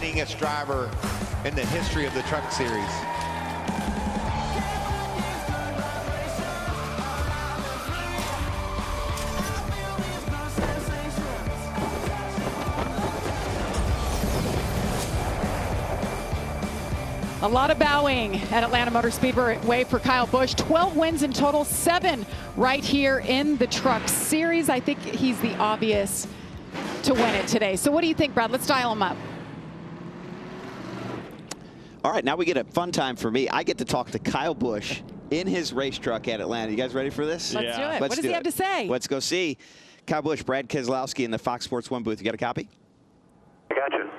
winningest driver in the history of the Truck Series. A lot of bowing at Atlanta Motor Speedway for Kyle Busch. 12 wins in total, 7 right here in the Truck Series. I think he's the obvious to win it today. So what do you think, Brad? Let's dial him up. All right, now we get a fun time for me. I get to talk to Kyle Busch in his race truck at Atlanta. You guys ready for this? Let's do it. What does he have to say? Let's go see Kyle Busch, Brad Keselowski in the Fox Sports 1 booth. You got a copy? I got you.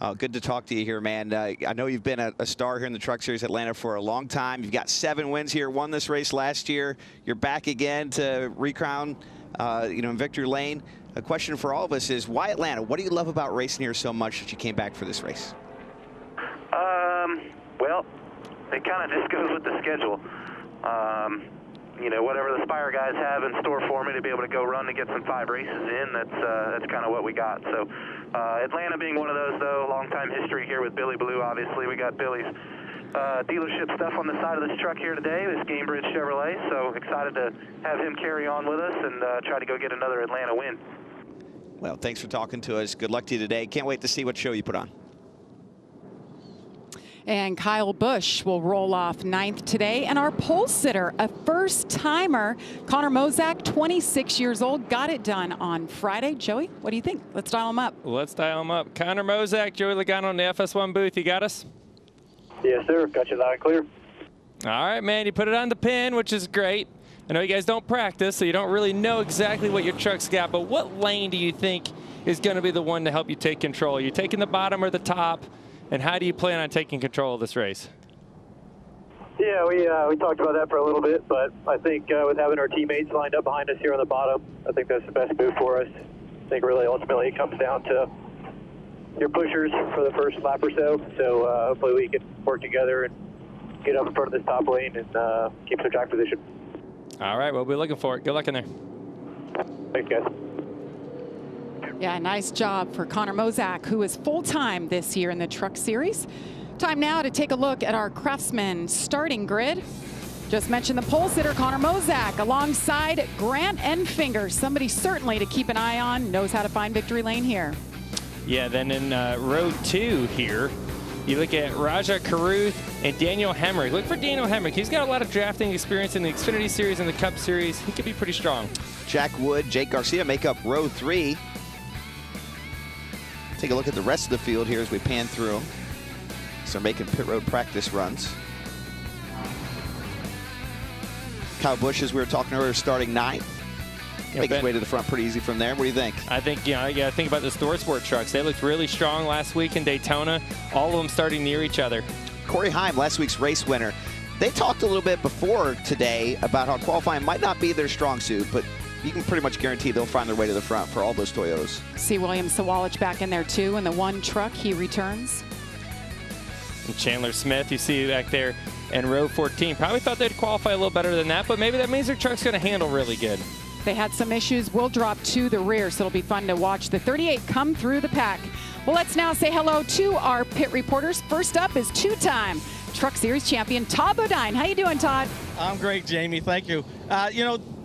Oh, good to talk to you here, man. I know you've been a star here in the Truck Series Atlanta for a long time. You've got 7 wins here, won this race last year. You're back again to recrown, in victory lane. A question for all of us is, why Atlanta? What do you love about racing here so much that you came back for this race? Well, it kind of just goes with the schedule. Whatever the Spire guys have in store for me to be able to go run to get some 5 races in, that's kind of what we got. So Atlanta being one of those, though, long-time history here with Billy Blue, obviously. We got Billy's dealership stuff on the side of this truck here today, this Gamebridge Chevrolet. So excited to have him carry on with us and try to go get another Atlanta win. Well, thanks for talking to us. Good luck to you today. Can't wait to see what show you put on. And Kyle Busch will roll off 9th today. And our pole sitter, a first-timer, Connor Mozak, 26 years old, got it done on Friday. Joey, what do you think? Let's dial him up. Let's dial him up. Connor Mozak, Joey Logano in the FS1 booth. You got us? Yes, sir. Got you loud and clear. All right, man. You put it on the pin, which is great. I know you guys don't practice, so you don't really know exactly what your truck's got, but what lane do you think is going to be the one to help you take control? Are you taking the bottom or the top? And how do you plan on taking control of this race? Yeah, we talked about that for a little bit, but I think with having our teammates lined up behind us here on the bottom, I think that's the best move for us. I think really ultimately it comes down to your pushers for the first lap or so. So hopefully we can work together and get up in front of this top lane and keep some track position. All right, we'll be looking for it. Good luck in there. Thanks, guys. Yeah, nice job for Connor Mozak, who is full-time this year in the Truck Series. Time now to take a look at our Craftsman starting grid. Just mentioned the pole sitter, Connor Mozak, alongside Grant Enfinger, somebody certainly to keep an eye on, knows how to find victory lane here. Yeah, then in row 2 here, you look at Raja Caruth and Daniel Hemrick. Look for Daniel Hemrick. He's got a lot of drafting experience in the Xfinity Series and the Cup Series. He could be pretty strong. Jack Wood, Jake Garcia make up row 3. Take a look at the rest of the field here as we pan through them. So they're making pit road practice runs. Kyle Busch, as we were talking earlier, starting 9th. Make his way to the front pretty easy from there. What do you think? I think, you got to think about the Store Sport trucks. They looked really strong last week in Daytona. All of them starting near each other. Corey Heim, last week's race winner. They talked a little bit before today about how qualifying might not be their strong suit, but you can pretty much guarantee they'll find their way to the front for all those Toyotas. See William Sawalich back in there too in the 1 truck. He returns. And Chandler Smith, you see back there in row 14. Probably thought they'd qualify a little better than that, but maybe that means their truck's going to handle really good. They had some issues. We'll drop to the rear, so it'll be fun to watch the 38 come through the pack. Well, let's now say hello to our pit reporters. First up is 2-time Truck Series champion Todd Bodine. How you doing, Todd? I'm great, Jamie. Thank you.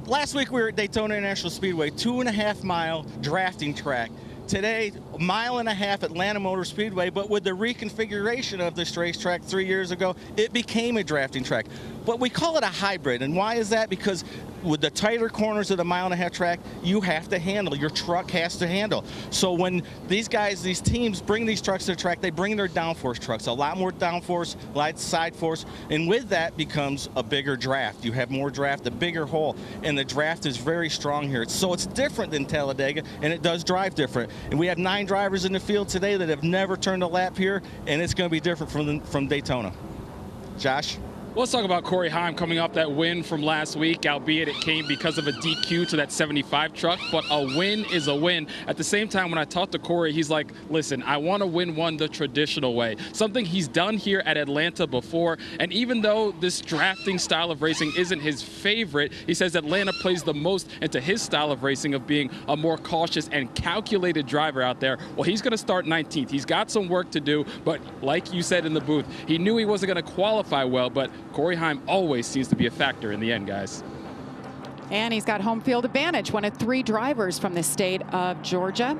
Last week we were at Daytona International Speedway, 2.5-mile drafting track. Today, 1.5 miles at Atlanta Motor Speedway, but with the reconfiguration of this racetrack 3 years ago, it became a drafting track. But we call it a hybrid, and why is that? Because with the tighter corners of the 1.5 mile track, you have to handle, your truck has to handle. So when these guys, these teams bring these trucks to the track, they bring their downforce trucks, a lot more downforce, light side force, and with that becomes a bigger draft. You have more draft, a bigger hole, and the draft is very strong here. So it's different than Talladega, and it does drive different. And we have 9 drivers in the field today that have never turned a lap here, and it's going to be different from Daytona. Josh? Let's talk about Corey Heim coming off that win from last week, albeit it came because of a DQ to that 75 truck, but a win is a win. At the same time, when I talked to Corey, he's like, listen, I want to win one the traditional way, something he's done here at Atlanta before. And even though this drafting style of racing isn't his favorite, he says Atlanta plays the most into his style of racing of being a more cautious and calculated driver out there. Well, he's going to start 19th. He's got some work to do, but like you said in the booth, he knew he wasn't going to qualify well, but Corey Heim always seems to be a factor in the end, guys. And he's got home field advantage, one of 3 drivers from the state of Georgia.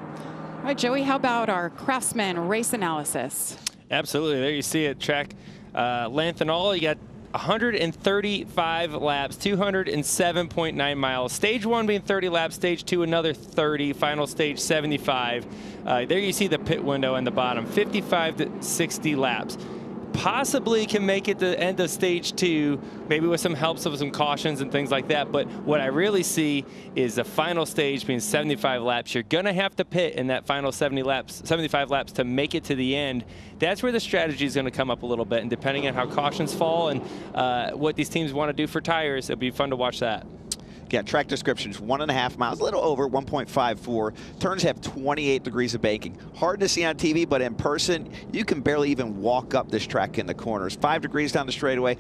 All right, Joey, how about our Craftsman race analysis? Absolutely. There you see it, track length and all. You got 135 laps, 207.9 miles. Stage 1 being 30 laps, stage 2 another 30, final stage 75. There you see the pit window on the bottom, 55 to 60 laps. Possibly can make it to the end of stage 2, maybe with some helps of some cautions and things like that. But what I really see is the final stage being 75 laps. You're going to have to pit in that final 75 laps to make it to the end. That's where the strategy is going to come up a little bit. And depending on how cautions fall and what these teams want to do for tires, it'll be fun to watch that. Yeah, track descriptions, 1.5 miles, a little over 1.54. Turns have 28 degrees of banking. Hard to see on TV, but in person, you can barely even walk up this track in the corners. 5 degrees down the straightaway.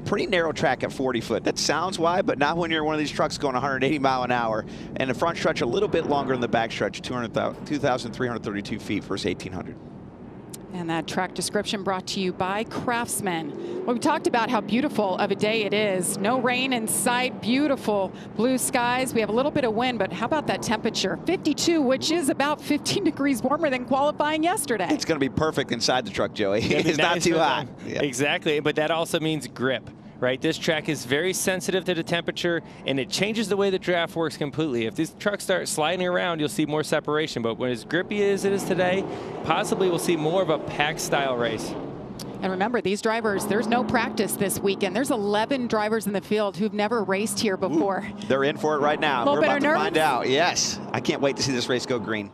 Pretty narrow track at 40 foot. That sounds wide, but not when you're in one of these trucks going 180 mile an hour. And the front stretch a little bit longer than the back stretch, 2,332 feet versus 1,800. And that track description brought to you by Craftsman. Well, we talked about how beautiful of a day it is. No rain in sight, beautiful blue skies. We have a little bit of wind, but how about that temperature? 52, which is about 15 degrees warmer than qualifying yesterday. It's going to be perfect inside the truck, Joey. It's not too hot. Yeah. Exactly, but that also means grip. Right, this track is very sensitive to the temperature, and it changes the way the draft works completely. If these trucks start sliding around, you'll see more separation. But when as grippy as it is today, possibly we'll see more of a pack-style race. And remember, these drivers, there's no practice this weekend. There's 11 drivers in the field who've never raced here before. Ooh, they're in for it right now. We're about to find out. Yes, I can't wait to see this race go green.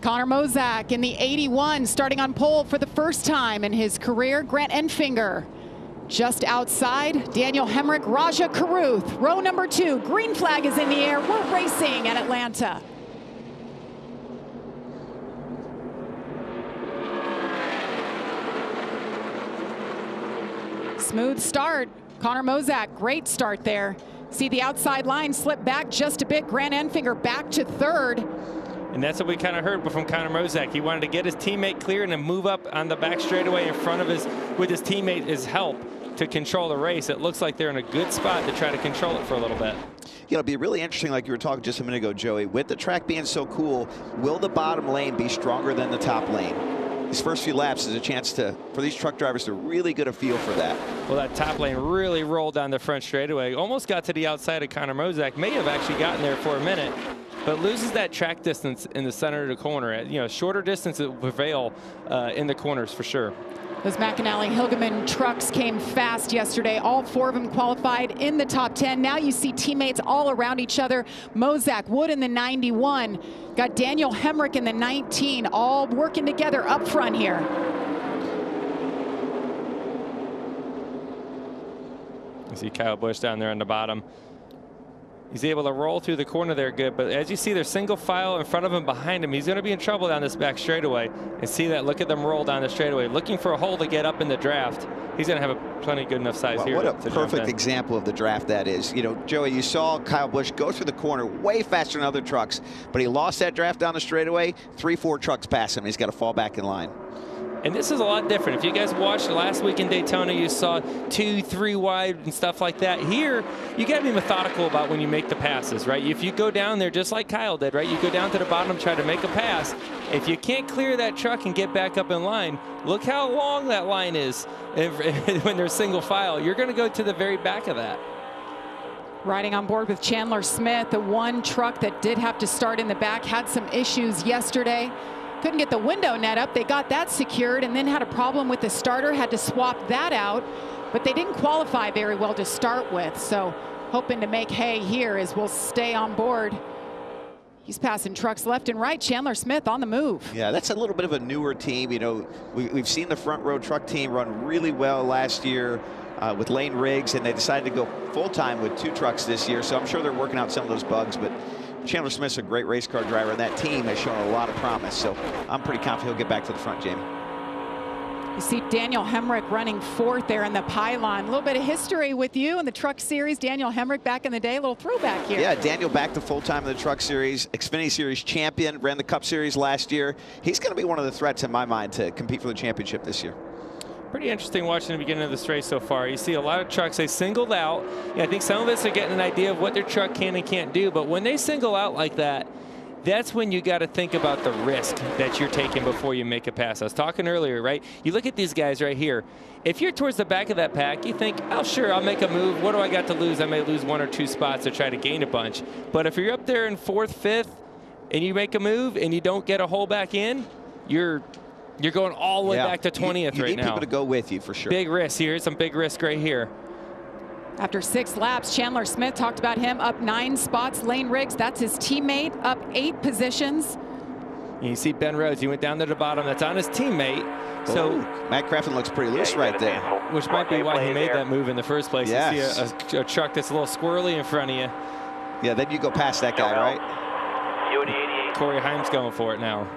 Connor Mozak in the 81, starting on pole for the first time in his career. Grant Enfinger just outside. Daniel Hemrick, Raja Caruth, row number 2. Green flag is in the air. We're racing at Atlanta. Smooth start. Connor Mozak, great start there. See the outside line slip back just a bit. Grant Enfinger back to 3rd. And that's what we kind of heard from Connor Mozak. He wanted to get his teammate clear and then move up on the back straightaway in front of with his teammate, his help to control the race. It looks like they're in a good spot to try to control it for a little bit. You know, it'll be really interesting, like you were talking just a minute ago, Joey, with the track being so cool, will the bottom lane be stronger than the top lane? These first few laps is a chance for these truck drivers to really get a feel for that. Well, that top lane really rolled down the front straightaway, almost got to the outside of Connor Mozak, may have actually gotten there for a minute, but loses that track distance in the center of the corner. You know, shorter distance will prevail in the corners for sure. Those McAnally-Hilgeman trucks came fast yesterday. All 4 of them qualified in the top 10. Now you see teammates all around each other. Mozak, Wood in the 91. Got Daniel Hemrick in the 19, all working together up front here. You see Kyle Busch down there on the bottom. He's able to roll through the corner there good, but as you see, there's single file in front of him, behind him. He's going to be in trouble down this back straightaway. And see that, look at them roll down the straightaway, looking for a hole to get up in the draft. He's going to have a plenty good enough size here. What a perfect example of the draft that is. You know, Joey, you saw Kyle Busch go through the corner way faster than other trucks, but he lost that draft down the straightaway. 3-4 trucks past him. He's got to fall back in line. And this is a lot different. If you guys watched last week in Daytona, you saw 2-3 wide and stuff like that. Here, you got to be methodical about when you make the passes, right? If you go down there just like Kyle did, right? You go down to the bottom, try to make a pass. If you can't clear that truck and get back up in line, look how long that line is when there's single file. You're going to go to the very back of that. Riding on board with Chandler Smith, the one truck that did have to start in the back, had some issues yesterday. Couldn't get the window net up. They got that secured and then had a problem with the starter, had to swap that out, but they didn't qualify very well to start with. So hoping to make hay here as we'll stay on board. He's passing trucks left and right. Chandler Smith on the move. Yeah, that's a little bit of a newer team. You know, we've seen the front row truck team run really well last year. with Lane Riggs, and they decided to go full-time with 2 trucks this year, so I'm sure they're working out some of those bugs. But Chandler Smith's a great race car driver, and that team has shown a lot of promise, so I'm pretty confident he'll get back to the front, Jamie. You see Daniel Hemrick running 4th there in the pylon. A little bit of history with you in the Truck Series. Daniel Hemrick back in the day, a little throwback here. Yeah, Daniel back to full-time in the Truck Series, Xfinity Series champion, ran the Cup Series last year. He's going to be one of the threats in my mind to compete for the championship this year. Pretty interesting watching the beginning of this race so far. You see a lot of trucks they singled out. I think some of us are getting an idea of what their truck can and can't do, but when they single out like that, that's when you got to think about the risk that you're taking before you make a pass. I was talking earlier, right? You look at these guys right here. If you're towards the back of that pack, you think, oh, sure, I'll make a move. What do I got to lose? I may lose 1 or 2 spots to try to gain a bunch. But if you're up there in 4th, 5th, and you make a move and you don't get a hole back in, you're going all the way back to 20th right now. You need people to go with you for sure. Big risk here. Some big risk right here. After 6 laps, Chandler Smith talked about him up 9 spots. Lane Riggs, that's his teammate, up 8 positions. You see Ben Rhodes, he went down to the bottom. That's on his teammate. So Matt Crafton looks pretty loose right there. Which might be why he made that move in the first place. Yes. You see a truck that's a little squirrely in front of you. Yeah, then you go past that guy, right? Corey Heim's going for it now.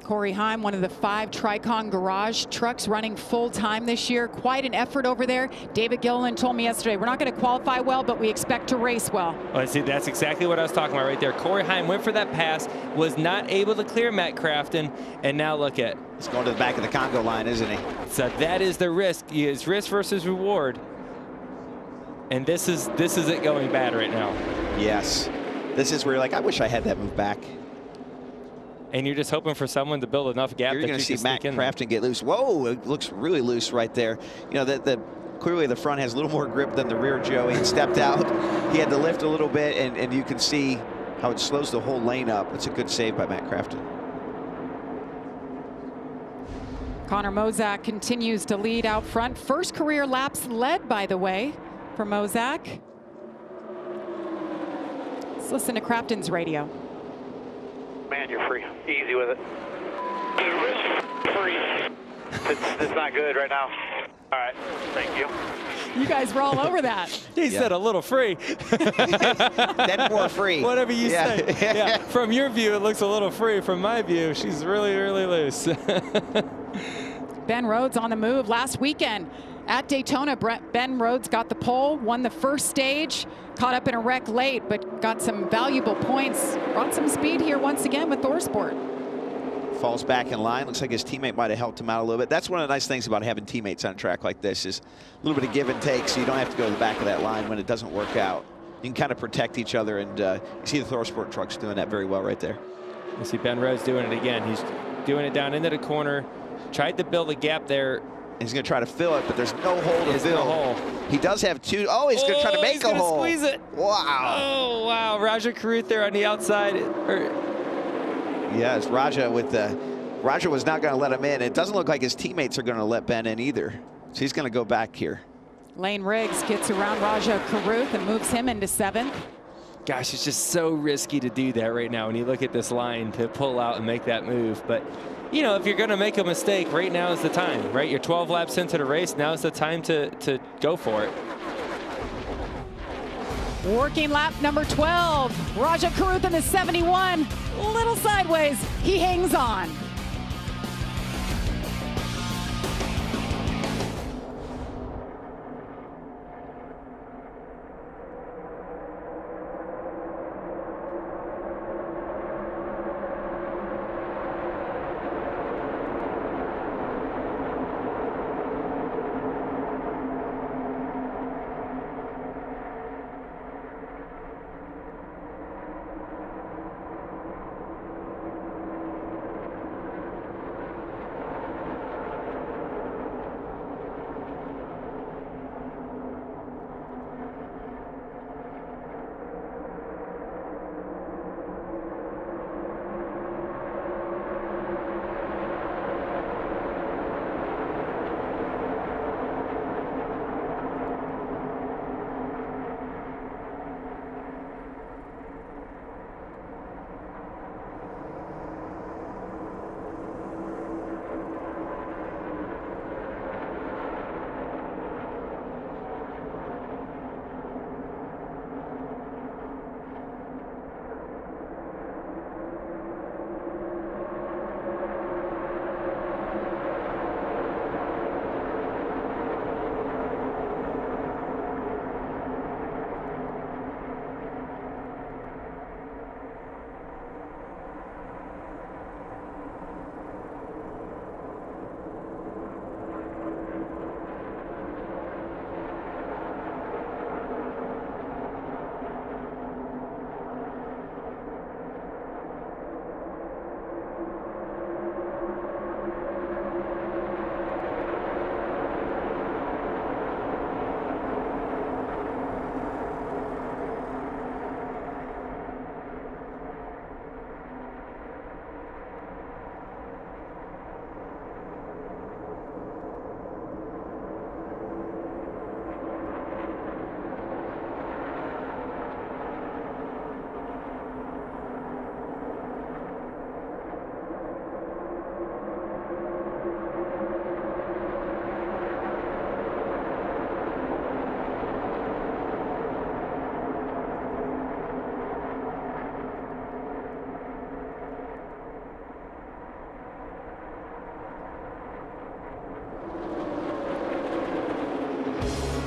Corey Heim, one of the 5 Tricon Garage trucks running full-time this year. Quite an effort over there. David Gilliland told me yesterday, we're not going to qualify well, but we expect to race well. Oh, see, that's exactly what I was talking about right there. Corey Heim went for that pass, was not able to clear Matt Crafton, and now look at. He's going to the back of the Congo line, isn't he? So that is the risk. It's risk versus reward. And this is it going bad right now. Yes. This is where you're like, I wish I had that move back. And you're just hoping for someone to build enough gap You're that going you to see can Matt sneak in Crafton get loose. Whoa, it looks really loose right there. You know, clearly the front has a little more grip than the rear, Joey. He stepped out. He had to lift a little bit, and you can see how it slows the whole lane up. It's a good save by Matt Crafton. Connor Mozak continues to lead out front. First career laps led, by the way, for Mozak. Let's listen to Crafton's radio. Man, you're free. Easy with it. Free. It's not good right now. All right, thank you. You guys were all over that. He said a little free. Then more free. Whatever you say. Yeah. From your view, it looks a little free. From my view, she's really, really loose. Ben Rhodes on the move last weekend. At Daytona, Ben Rhodes got the pole, won the first stage, caught up in a wreck late, but got some valuable points. Brought some speed here once again with ThorSport. Falls back in line. Looks like his teammate might have helped him out a little bit. That's one of the nice things about having teammates on a track like this is a little bit of give and take, so you don't have to go to the back of that line when it doesn't work out. You can kind of protect each other, and you see the ThorSport trucks doing that very well right there. You see Ben Rhodes doing it again. He's doing it down into the corner. Tried to build a gap there. He's going to try to fill it, but there's no hole to fill. No hole. He does have 2. Oh, he's going to try to make a hole. Squeeze it. Wow. Oh, wow. Raja Karuth there on the outside. Yes, Raja with the. Raja was not going to let him in. It doesn't look like his teammates are going to let Ben in either. So he's going to go back here. Lane Riggs gets around Raja Karuth and moves him into 7th. Gosh, it's just so risky to do that right now when you look at this line to pull out and make that move. But, you know, if you're going to make a mistake, right now is the time, right? You're 12 laps into the race. Now is the time to go for it. Working lap number 12. Raja Karuth in the 71. A little sideways. He hangs on.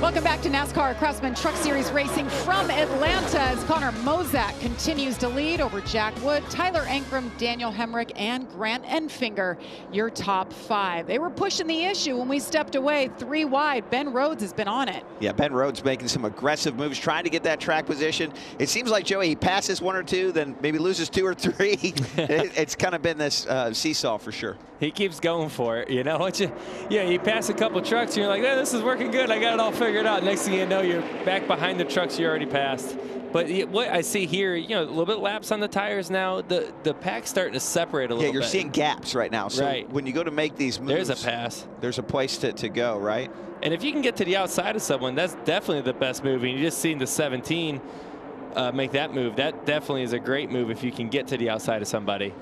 Welcome back to NASCAR Craftsman Truck Series racing from Atlanta as Connor Mozak continues to lead over Jack Wood, Tyler Ankrum, Daniel Hemrick, and Grant Enfinger, your top 5. They were pushing the issue when we stepped away 3 wide. Ben Rhodes has been on it. Yeah, Ben Rhodes making some aggressive moves, trying to get that track position. It seems like, Joey, he passes 1 or 2, then maybe loses 2 or 3. It's kind of been this seesaw for sure. He keeps going for it, you know. You pass a couple trucks, and you're like, oh, this is working good. I got it all figured out. Next thing you know, you're back behind the trucks you already passed. But what I see here, you know, a little bit laps on the tires now. The pack's starting to separate a little bit. Yeah, you're seeing gaps right now. So right. When you go to make these moves, there's a pass. There's a place to go, right? And if you can get to the outside of someone, that's definitely the best move. And you just seen the 17 make that move. That definitely is a great move if you can get to the outside of somebody.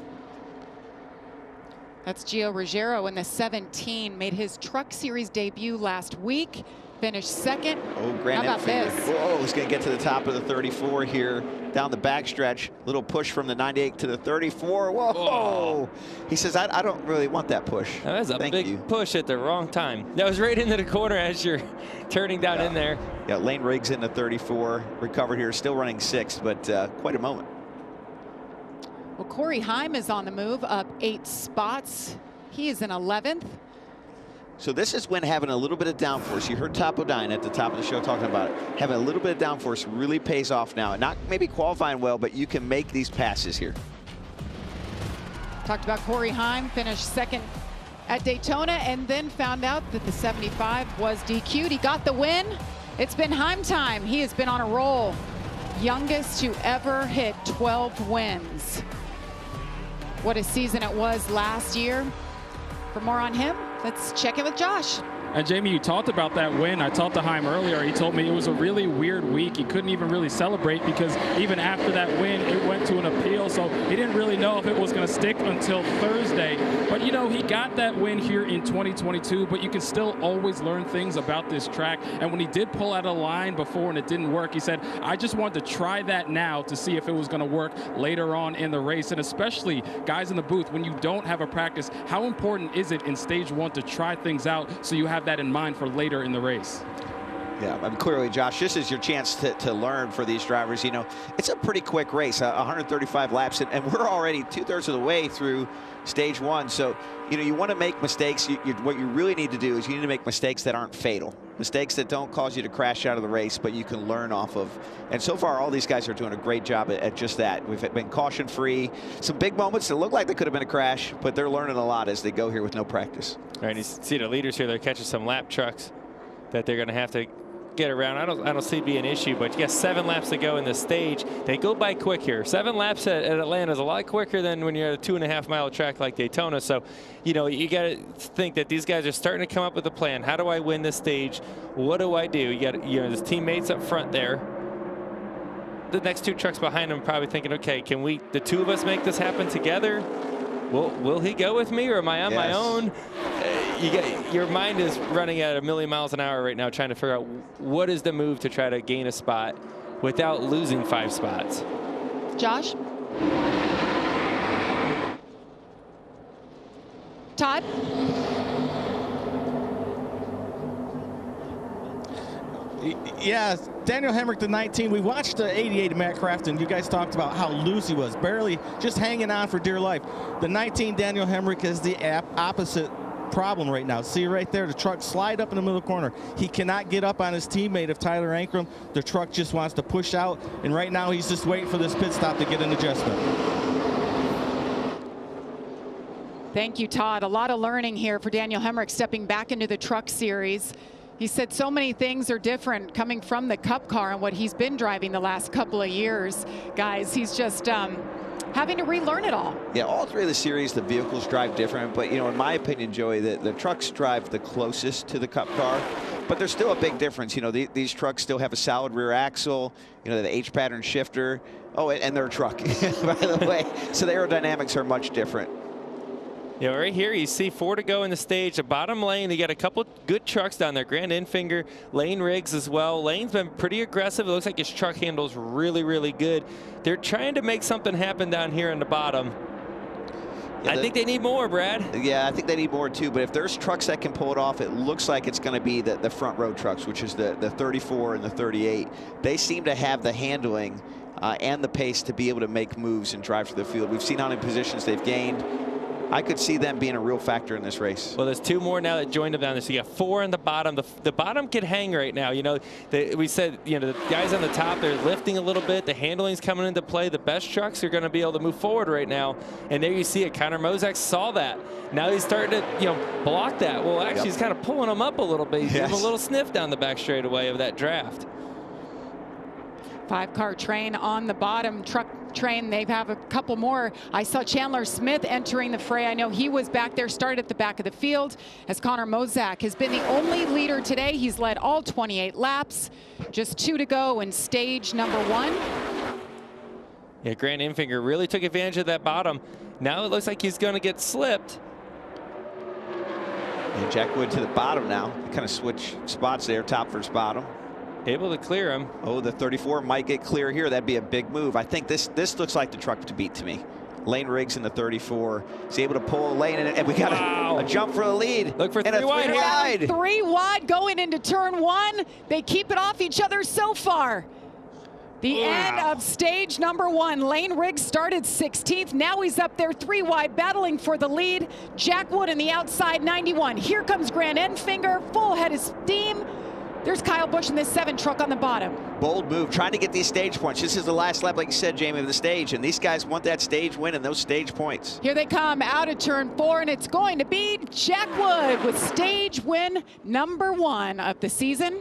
That's Gio Ruggiero in the 17, made his Truck Series debut last week, finished 2nd. Oh, Grant How about Enfinger. this? Oh, he's going to get to the top of the 34 here, down the backstretch. Little push from the 98 to the 34. Whoa! Whoa. He says, I don't really want that push. That was a Thank big you. push at the wrong time. That was right into the corner as you're turning down in there. Yeah, Lane Riggs in the 34, recovered here, still running 6th, but quite a moment. Well, Corey Heim is on the move, up 8 spots. He is in 11th. So this is when having a little bit of downforce. You heard Topo Dine at the top of the show talking about it. Having a little bit of downforce really pays off now. Not maybe qualifying well, but you can make these passes here. Talked about Corey Heim, finished 2nd at Daytona, and then found out that the 75 was DQ'd. He got the win. It's been Heim time. He has been on a roll. Youngest to ever hit 12 wins. What a season it was last year. For more on him, let's check in with Josh. And Jamie, you talked about that win. I talked to Heim earlier. He told me it was a really weird week. He couldn't even really celebrate because even after that win, it went to an appeal. So he didn't really know if it was going to stick until Thursday. But, you know, he got that win here in 2022, but you can still always learn things about this track. And when he did pull out a line before and it didn't work, he said, I just wanted to try that now to see if it was going to work later on in the race. And especially guys in the booth, when you don't have a practice, how important is it in stage 1 to try things out so you have that in mind for later in the race? Yeah, I mean, clearly, Josh, this is your chance to learn for these drivers. You know, it's a pretty quick race, 135 laps, and we're already 2/3 of the way through stage 1. So, you know, you want to make mistakes. What you really need to do is you need to make mistakes that aren't fatal, mistakes that don't cause you to crash out of the race, but you can learn off of. And so far, all these guys are doing a great job at just that. We've been caution-free. Some big moments that look like they could have been a crash, but they're learning a lot as they go here with no practice. All right, you see the leaders here. They're catching some lap trucks that they're going to have to get around. I don't see it being an issue, but you got 7 laps to go in the stage. They go by quick here. 7 laps at Atlanta is a lot quicker than when you're at a 2.5-mile track like Daytona. So, you know, you got to think that these guys are starting to come up with a plan. How do I win this stage? What do I do? You got, you know, his teammates up front there. The next 2 trucks behind him probably thinking, okay, can the 2 of us make this happen together? Will he go with me, or am I on my own? Your mind is running at 1,000,000 miles an hour right now, trying to figure out what is the move to try to gain a spot without losing 5 spots. Josh? Todd? Yeah, Daniel Hemrick, the 19. We watched the 88 of Matt Crafton. You guys talked about how loose he was, barely just hanging on for dear life. The 19, Daniel Hemrick, is the opposite problem right now. See right there, the truck slide up in the middle of the corner. He cannot get up on his teammate of Tyler Ankrum. The truck just wants to push out, and right now he's just waiting for this pit stop to get an adjustment. Thank you, Todd. A lot of learning here for Daniel Hemrick stepping back into the Truck Series. He said so many things are different coming from the Cup car and what he's been driving the last couple of years. Guys, he's just having to relearn it all. Yeah, all 3 of the series, the vehicles drive different. But, you know, in my opinion, Joey, the trucks drive the closest to the Cup car. But there's still a big difference. You know, these trucks still have a solid rear axle, you know, the H-pattern shifter. Oh, and they're a truck, by the way. So the aerodynamics are much different. Yeah, right here you see 4 to go in the stage. The bottom lane, you got a couple good trucks down there. Grant Enfinger, Lane Riggs as well. Lane's been pretty aggressive. It looks like his truck handle's really, really good. They're trying to make something happen down here in the bottom. Yeah, I think they need more, Brad. Yeah, I think they need more too. But if there's trucks that can pull it off, it looks like it's going to be the front row trucks, which is the 34 and the 38. They seem to have the handling and the pace to be able to make moves and drive to the field. We've seen how many positions they've gained. I could see them being a real factor in this race. Well, there's 2 more now that joined them down there. So you got 4 in the bottom. The bottom could hang right now. You know, we said, you know, the guys on the top, they're lifting a little bit. The handling's coming into play. The best trucks are going to be able to move forward right now. And there you see it. Connor Mozak saw that. Now he's starting to, you know, block that. Well, actually, he's kind of pulling them up a little bit. He's giving a little sniff down the back straightaway of that draft. 5-car train on the bottom. Truck train, they have a couple more. I saw Chandler Smith entering the fray. I know he was back there, started at the back of the field, as Connor Mozak has been the only leader today. He's led all 28 laps. Just 2 to go in stage number 1. Yeah, Grant Infinger really took advantage of that bottom. Now it looks like he's going to get slipped. And Jack Wood to the bottom now. They kind of switch spots there, top versus bottom. Able to clear him. Oh, the 34 might get clear here. That'd be a big move. I think this looks like the truck to beat to me. Lane Riggs in the 34. He's able to pull a lane, and we got a jump for the lead. Look for and 3 wide. 3 wide. 3 wide going into turn 1. They keep it off each other so far. The end of stage number 1. Lane Riggs started 16th. Now he's up there 3 wide, battling for the lead. Jack Wood in the outside 91. Here comes Grant Enfinger, full head of steam. There's Kyle Busch in this 7 truck on the bottom. Bold move, trying to get these stage points. This is the last lap, like you said, Jamie, of the stage, and these guys want that stage win and those stage points. Here they come out of turn 4, and it's going to be Jack Wood with stage win number 1 of the season.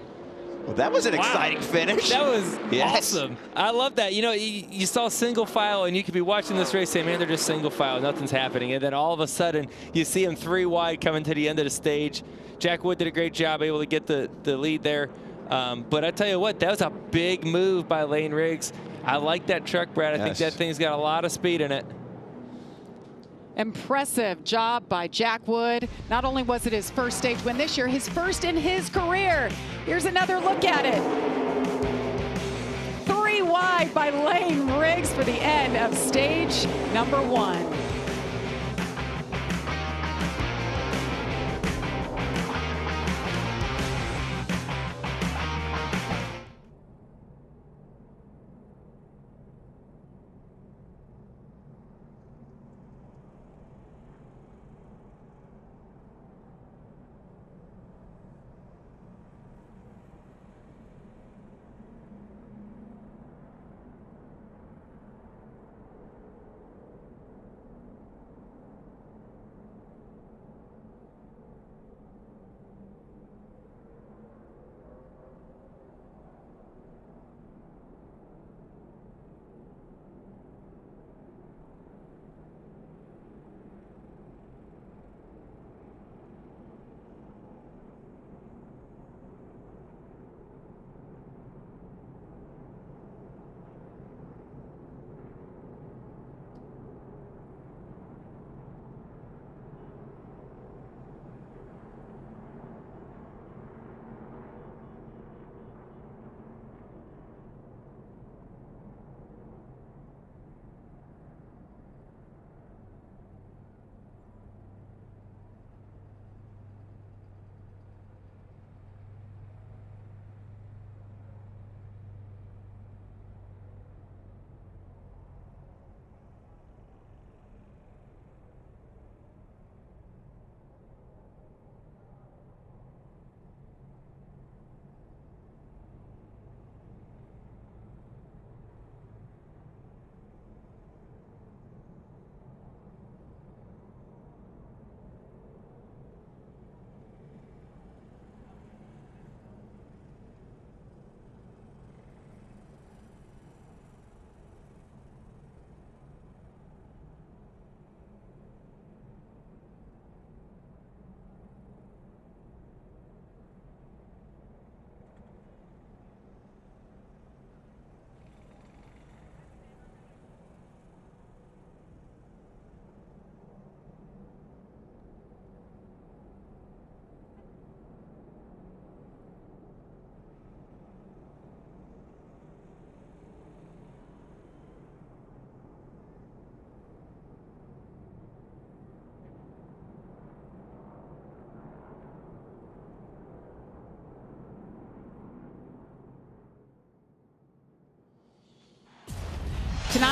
Well, that was an exciting finish. That was awesome. I love that. You know, you saw single file, and you could be watching this race saying, man, they're just single file. Nothing's happening. And then all of a sudden, you see him 3 wide coming to the end of the stage. Jack Wood did a great job able to get the lead there. But I tell you what, that was a big move by Lane Riggs. I like that truck, Brad. I think that thing's got a lot of speed in it. Impressive job by Jack Wood. Not only was it his first stage win this year, his first in his career. Here's another look at it. 3 wide by Lane Riggs for the end of stage number 1.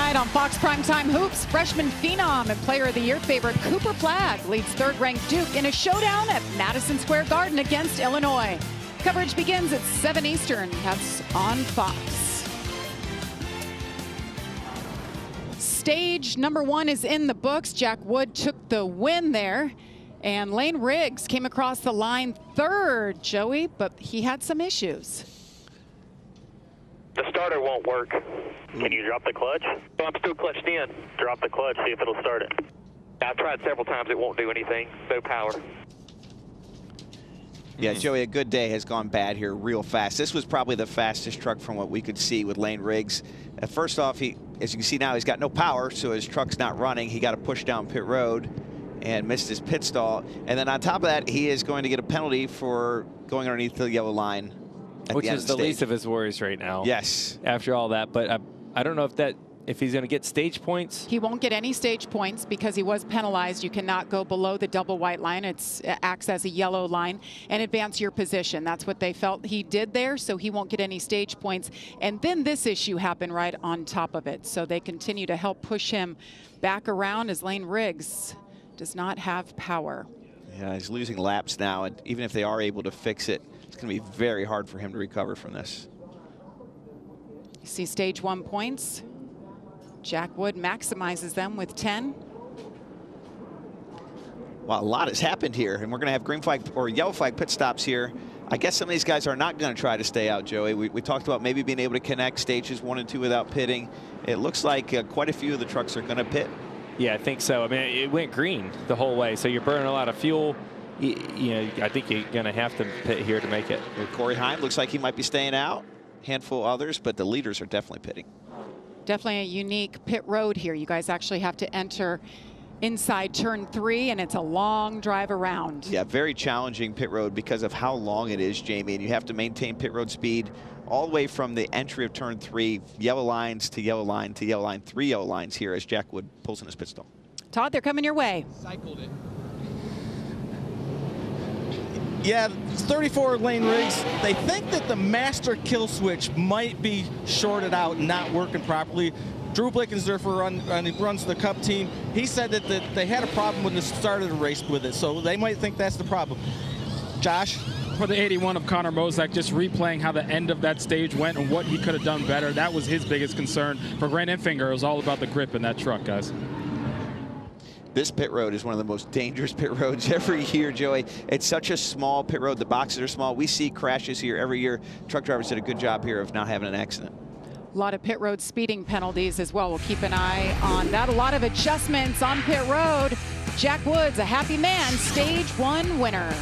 Tonight on Fox Primetime Hoops, freshman phenom and player of the year favorite Cooper Flagg leads third-ranked Duke in a showdown at Madison Square Garden against Illinois. Coverage begins at 7 Eastern. That's on Fox. Stage number 1 is in the books. Jack Wood took the win there. And Lane Riggs came across the line third, Joey, but he had some issues. The starter won't work. Can you drop the clutch? Oh, I'm still clutched in. Drop the clutch, see if it'll start it. I've tried several times, it won't do anything. No power. Yeah, Joey, a good day has gone bad here real fast. This was probably the fastest truck from what we could see with Lane Riggs. First off, as you can see now, he's got no power, so his truck's not running. He got to push down pit road and missed his pit stall. And then on top of that, he is going to get a penalty for going underneath the yellow line. Which is the least of his worries right now. Yes. After all that, but I don't know if he's going to get stage points. He won't get any stage points because he was penalized. You cannot go below the double white line. It acts as a yellow line and advance your position. That's what they felt he did there, so he won't get any stage points. And then this issue happened right on top of it. So they continue to help push him back around as Lane Riggs does not have power. Yeah, he's losing laps now, and even if they are able to fix it, it's going to be very hard for him to recover from this. You see stage 1 points. Jack Wood maximizes them with 10. Well, a lot has happened here, and we're going to have green flag or yellow flag pit stops here. I guess some of these guys are not going to try to stay out, Joey. We talked about maybe being able to connect stages 1 and 2 without pitting. It looks like quite a few of the trucks are going to pit. Yeah, I think so. I mean, it went green the whole way, so you're burning a lot of fuel. You know, I think you're going to have to pit here to make it. Corey Heim looks like he might be staying out. Handful of others, but the leaders are definitely pitting. Definitely a unique pit road here. You guys actually have to enter inside turn 3, and it's a long drive around. Yeah, very challenging pit road because of how long it is, Jamie, and you have to maintain pit road speed all the way from the entry of turn 3, yellow lines to yellow line to yellow line, 3 yellow lines here as Jack Wood pulls in his pit stall. Todd, they're coming your way. Cycled it. Yeah, 34 Lane Riggs. They think that the master kill switch might be shorted out and not working properly. Drew Blickensderfer he runs the Cup team. He said that they had a problem when they started the race with it, so they might think that's the problem. Josh? For the 81 of Connor Mosak, just replaying how the end of that stage went and what he could have done better, that was his biggest concern. For Grant Enfinger, it was all about the grip in that truck, guys. This pit road is one of the most dangerous pit roads every year, Joey. It's such a small pit road. The boxes are small. We see crashes here every year. Truck drivers did a good job here of not having an accident. A lot of pit road speeding penalties as well. We'll keep an eye on that. A lot of adjustments on pit road. Jack Woods, a happy man, stage 1 winner.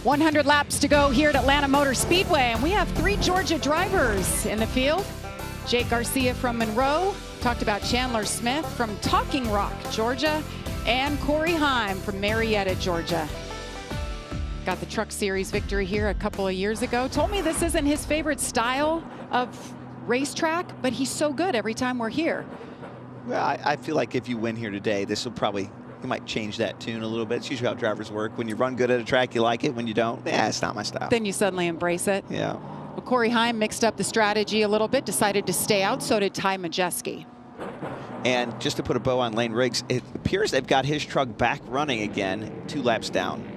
100 laps to go here at Atlanta Motor Speedway, and we have 3 Georgia drivers in the field. Jake Garcia from Monroe, talked about Chandler Smith from Talking Rock, Georgia, and Corey Heim from Marietta, Georgia. Got the Truck Series victory here a couple of years ago. Told me this isn't his favorite style of racetrack, but he's so good every time we're here. Well, I feel like if you win here today, this will probably, you might change that tune a little bit. It's usually how drivers work. When you run good at a track, you like it. When you don't, yeah, it's not my style. Then you suddenly embrace it. Yeah. Well, Corey Heim mixed up the strategy a little bit, decided to stay out. So did Ty Majeski. And just to put a bow on Lane Riggs, it appears they've got his truck back running again, 2 laps down.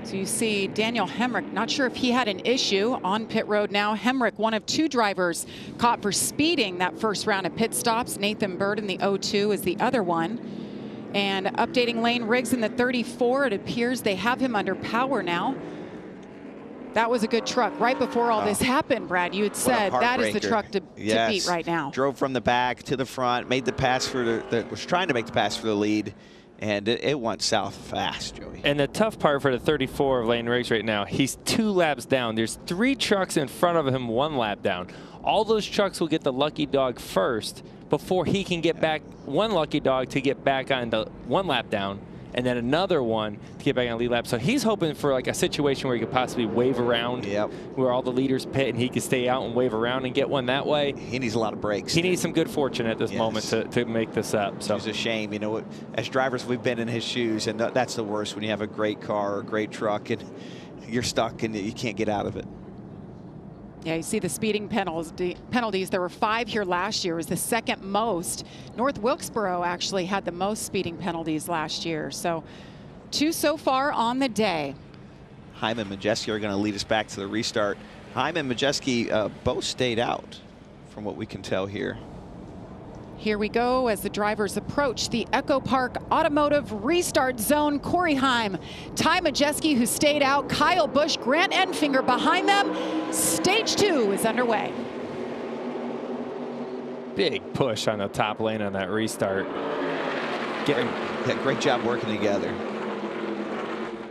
So you see Daniel Hemrick, not sure if he had an issue on pit road now. Hemrick, one of 2 drivers caught for speeding that first round of pit stops. Nathan Bird in the 02 is the other one. And updating Lane Riggs in the 34, it appears they have him under power now. That was a good truck. Right before all this happened, Brad, you had said that is the truck to beat right now. Drove from the back to the front, made the pass for was trying to make the pass for the lead. And it went south fast, Joey. And the tough part for the 34 of Lane Riggs right now, he's 2 laps down. There's 3 trucks in front of him 1 lap down. All those trucks will get the lucky dog first before he can get back 1 lucky dog to get back on the 1 lap down, and then another one to get back on lead lap. So he's hoping for like a situation where he could possibly wave around, where all the leaders pit and he could stay out and wave around and get one that way. He needs a lot of breaks. He needs some good fortune at this moment to make this up. So it's a shame, you know, as drivers we've been in his shoes, and that's the worst when you have a great car or a great truck and you're stuck and you can't get out of it. Yeah, you see the speeding penalties. There were 5 here last year. It was the 2nd most. North Wilkesboro actually had the most speeding penalties last year. So 2 so far on the day. Heim and Majeski are going to lead us back to the restart. Heim and Majeski both stayed out from what we can tell here. Here we go as the drivers approach the Echo Park Automotive Restart Zone. Corey Heim, Ty Majeski, who stayed out, Kyle Busch, Grant Enfinger behind them. Stage 2 is underway. Big push on the top lane on that restart. Great job working together.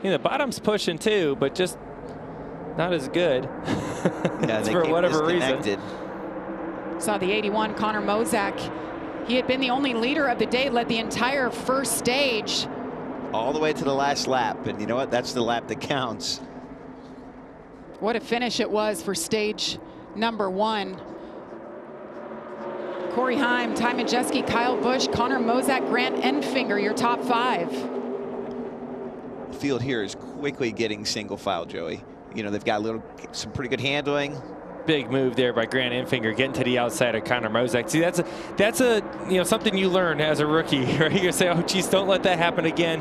The bottom's pushing too, but just not as good. Yeah, for whatever reason. Saw the 81 Connor Mozak. He had been the only leader of the day, led the entire first stage. All the way to the last lap, and you know what? That's the lap that counts. What a finish it was for stage number 1. Corey Heim, Ty Majeski, Kyle Busch, Connor Mozak, Grant Enfinger, your top 5. The field here is quickly getting single file, Joey. You know, they've got some pretty good handling. Big move there by Grant Enfinger, getting to the outside of Connor Mozak. See, that's a something you learn as a rookie, right? You say, oh, geez, don't let that happen again.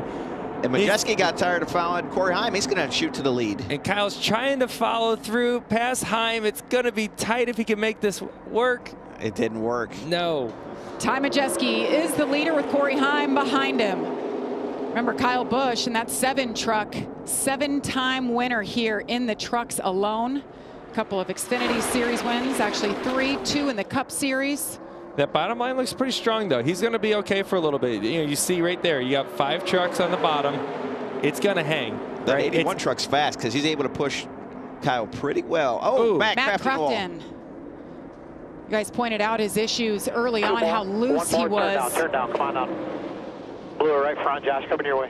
And Majeski got tired of following Corey Heim. He's going to shoot to the lead. And Kyle's trying to follow through past Heim. It's going to be tight if he can make this work. It didn't work. No. Ty Majeski is the leader with Corey Heim behind him. Remember Kyle Busch in that 7 truck, 7-time winner here in the trucks alone. A couple of Xfinity Series wins, actually 3, 2 in the Cup Series. That bottom line looks pretty strong, though. He's going to be okay for a little bit. You know, you see right there, you got 5 trucks on the bottom. It's going to hang. The 81 truck's fast because he's able to push Kyle pretty well. Oh, Matt Crafton. You guys pointed out his issues early on, how loose he was. Turn down, come on down. Blue right front, Josh, coming your way.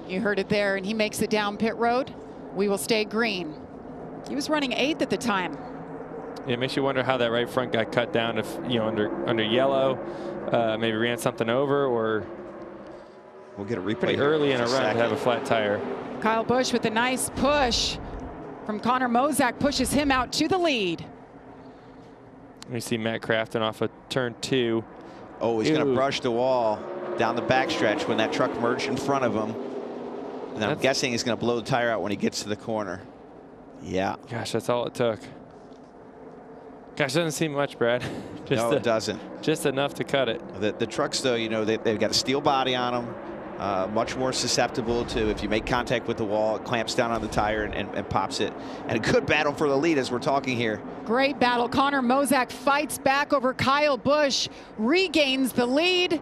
You heard it there, and he makes it down pit road. We will stay green. He was running 8th at the time. Yeah, it makes you wonder how that right front got cut down. If under yellow, maybe ran something over, or we'll get a replay pretty early in a run to have a flat tire. Kyle Busch with a nice push from Connor Mozak pushes him out to the lead. You see Matt Crafton off of turn 2. Oh, he's going to brush the wall down the backstretch when that truck merged in front of him. And I'm guessing he's going to blow the tire out when he gets to the corner. Yeah. Gosh, that's all it took. Gosh, doesn't seem much, Brad. No, it doesn't. Just enough to cut it. The trucks, though, you know, they've got a steel body on them. Much more susceptible to, if you make contact with the wall, it clamps down on the tire and pops it. And a good battle for the lead as we're talking here. Great battle. Connor Mozak fights back over Kyle Busch, regains the lead.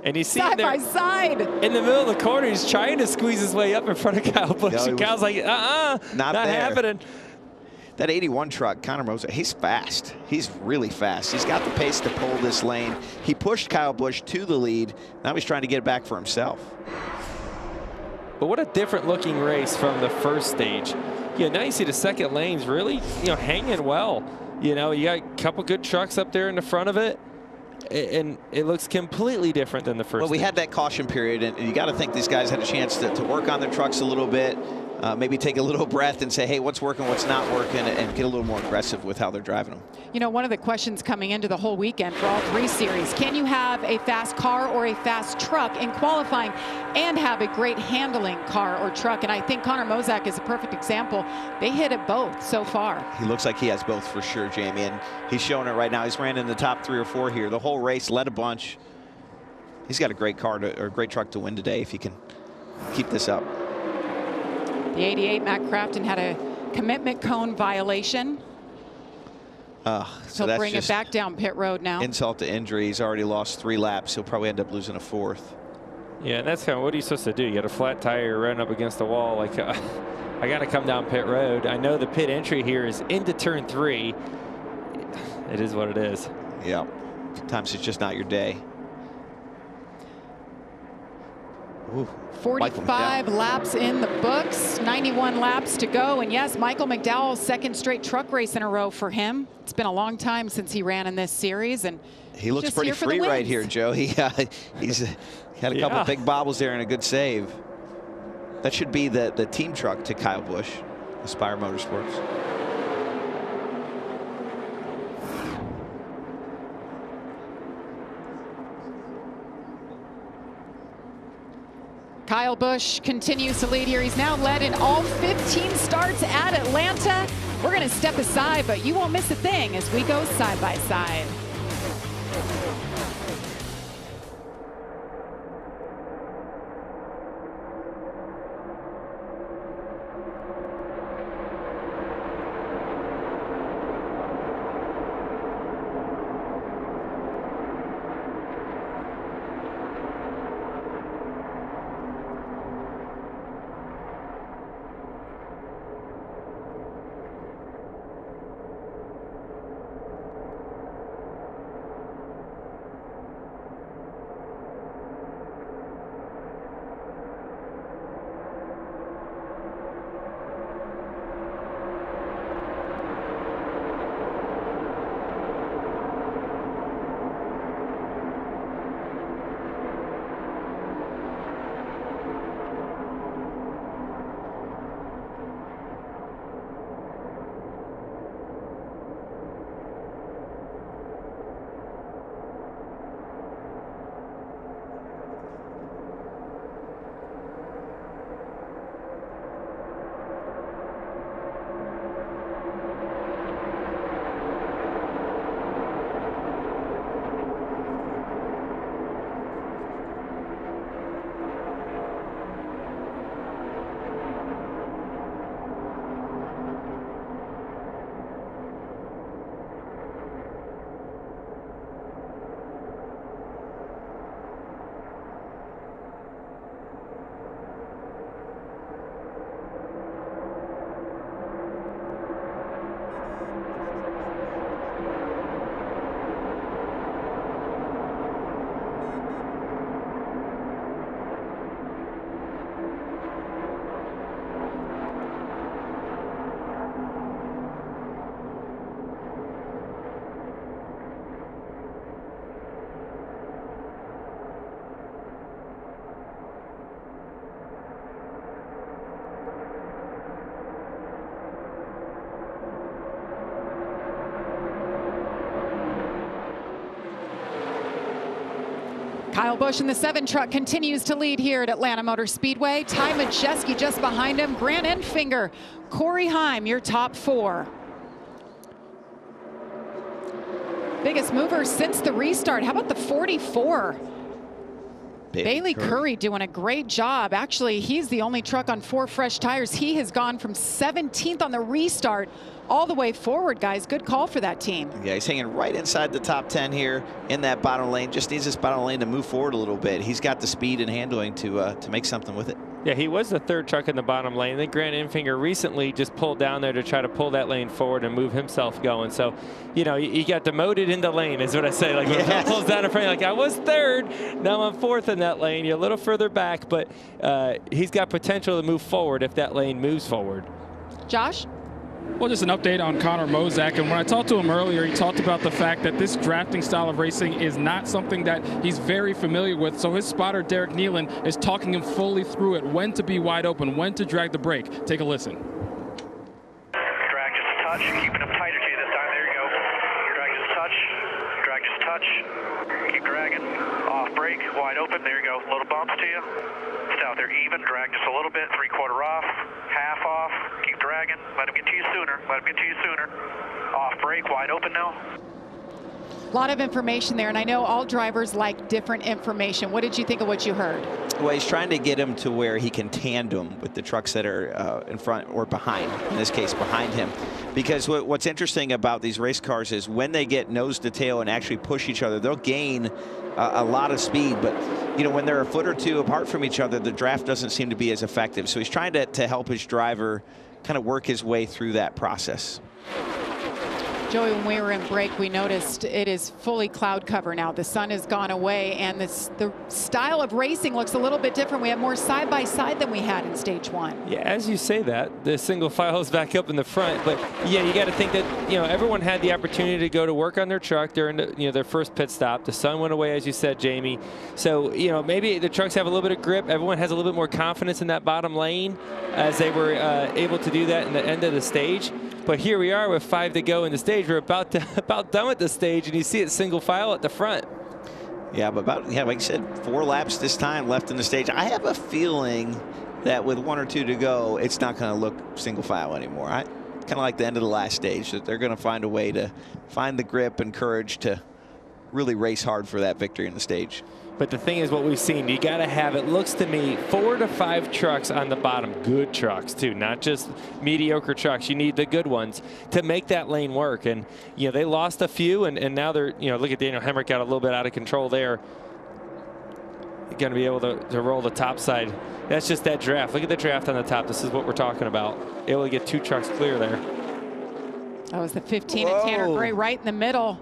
And he's side by side in the middle of the corner. He's trying to squeeze his way up in front of Kyle Busch. No, and Kyle's like, not happening. That 81 truck, Connor Moses, he's fast. He's really fast. He's got the pace to pull this lane. He pushed Kyle Busch to the lead. Now he's trying to get it back for himself. But what a different looking race from the first stage. Yeah, now you see the second lane's really, hanging well. You got a couple good trucks up there in the front of it. And it looks completely different than the first. Well, we had that caution period, and you got to think these guys had a chance to work on their trucks a little bit, maybe take a little breath and say, hey, what's working, what's not working, and get a little more aggressive with how they're driving them. One of the questions coming into the whole weekend for all three series, can you have a fast car or a fast truck in qualifying and have a great handling car or truck? And I think Connor Mozak is a perfect example. They hit it both so far. He looks like he has both for sure, Jamie, and he's showing it right now. He's ran in the top 3 or 4 here. The whole race, led a bunch. He's got a great car or a great truck to win today if he can keep this up. The 88, Matt Crafton, had a commitment cone violation. So he'll bring it back down pit road now. Insult to injury. He's already lost 3 laps. He'll probably end up losing a 4th. Yeah, and that's kind of what are you supposed to do? You got a flat tire running up against the wall. Like, I got to come down pit road. I know the pit entry here is into turn 3. It is what it is. Yeah. Sometimes it's just not your day. Ooh, 45 laps in the books, 91 laps to go. And yes, Michael McDowell's second straight truck race in a row for him. It's been a long time since he ran in this series. And he looks pretty free right here, Joe. He's had a couple big bobbles there and a good save. That should be the team truck to Kyle Busch, Aspire Motorsports. Kyle Busch continues to lead here. He's now led in all 15 starts at Atlanta. We're going to step aside, but you won't miss a thing as we go side by side. Kyle Busch in the 7 truck continues to lead here at Atlanta Motor Speedway. Ty Majeski just behind him. Grant Enfinger, Corey Heim, your top 4. Biggest mover since the restart. How about the 44? Bailey Curry doing a great job. Actually, he's the only truck on 4 fresh tires. He has gone from 17th on the restart all the way forward, guys. Good call for that team. Yeah, he's hanging right inside the top 10 here in that bottom lane. Just needs this bottom lane to move forward a little bit. He's got the speed and handling to make something with it. Yeah, he was the 3rd truck in the bottom lane. Then Grant Enfinger recently just pulled down there to try to pull that lane forward and move himself going. So, you know, he got demoted into lane, is what I say. Like, when he pulls down in front, like, I was 3rd, now I'm 4th in that lane. You're a little further back, but he's got potential to move forward if that lane moves forward. Josh? Well, just an update on Connor Mozak. And when I talked to him earlier, he talked about the fact that this drafting style of racing is not something that he's very familiar with. So his spotter, Derek Nealon, is talking him fully through it, when to be wide open, when to drag the brake. Take a listen. Drag just a touch, keeping him tighter to you this time. There you go. Drag just a touch, drag just a touch. Keep dragging. Off brake, wide open. There you go. Little bumps to you. Stay out there even. Drag just a little bit. 3/4 off. Half off. Keep dragging. Let him get to you sooner. Let him get to you sooner. Off brake. Wide open now. A lot of information there, and I know all drivers like different information. What did you think of what you heard? Well, he's trying to get him to where he can tandem with the trucks that are in front or behind, in this case behind him. Because what's interesting about these race cars is when they get nose to tail and actually push each other, they'll gain a lot of speed. But, you know, when they're a foot or two apart from each other, the draft doesn't seem to be as effective. So he's trying to help his driver kind of work his way through that process. Joey, when we were in break, we noticed it is fully cloud cover now. The sun has gone away, and the style of racing looks a little bit different. We have more side-by-side than we had in stage 1. Yeah, as you say that, the single file is back up in the front. But, yeah, you got to think that, you know, everyone had the opportunity to go to work on their truck during the, you know, their first pit stop. The sun went away, as you said, Jamie. So, you know, maybe the trucks have a little bit of grip. Everyone has a little bit more confidence in that bottom lane as they were able to do that in the end of the stage. But here we are with 5 to go in the stage. We're about done with the stage, and you see it single file at the front. Yeah, but like you said, 4 laps this time left in the stage. I have a feeling that with 1 or 2 to go, it's not going to look single file anymore. Kind of like the end of the last stage, that they're going to find a way to find the grip and courage to really race hard for that victory in the stage. But the thing is, what we've seen, you got to have, it looks to me, 4 to 5 trucks on the bottom. Good trucks, too, not just mediocre trucks. You need the good ones to make that lane work. And, you know, they lost a few, and now they're, you know, look at Daniel Hemrick got a little bit out of control there. You're going to be able to roll the top side. That's just that draft. Look at the draft on the top. This is what we're talking about. Able to get 2 trucks clear there. That was the 15 of Tanner Gray right in the middle.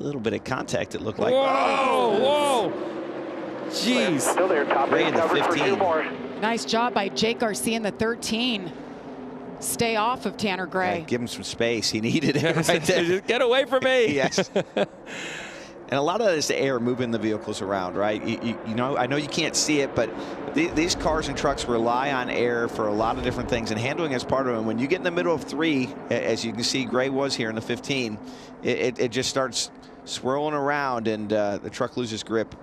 A little bit of contact, it looked like. Whoa, whoa. Jeez. Still there, top Ray in the covered for 15. 2 more. Nice job by Jake Garcia in the 13. Stay off of Tanner Gray. Yeah, give him some space. He needed it right there. Just get away from me. Yes. And a lot of that is the air moving the vehicles around, right? You know, I know you can't see it, but these cars and trucks rely on air for a lot of different things, and handling is part of it. And when you get in the middle of 3, as you can see, Gray was here in the 15, it just starts swirling around, and the truck loses grip.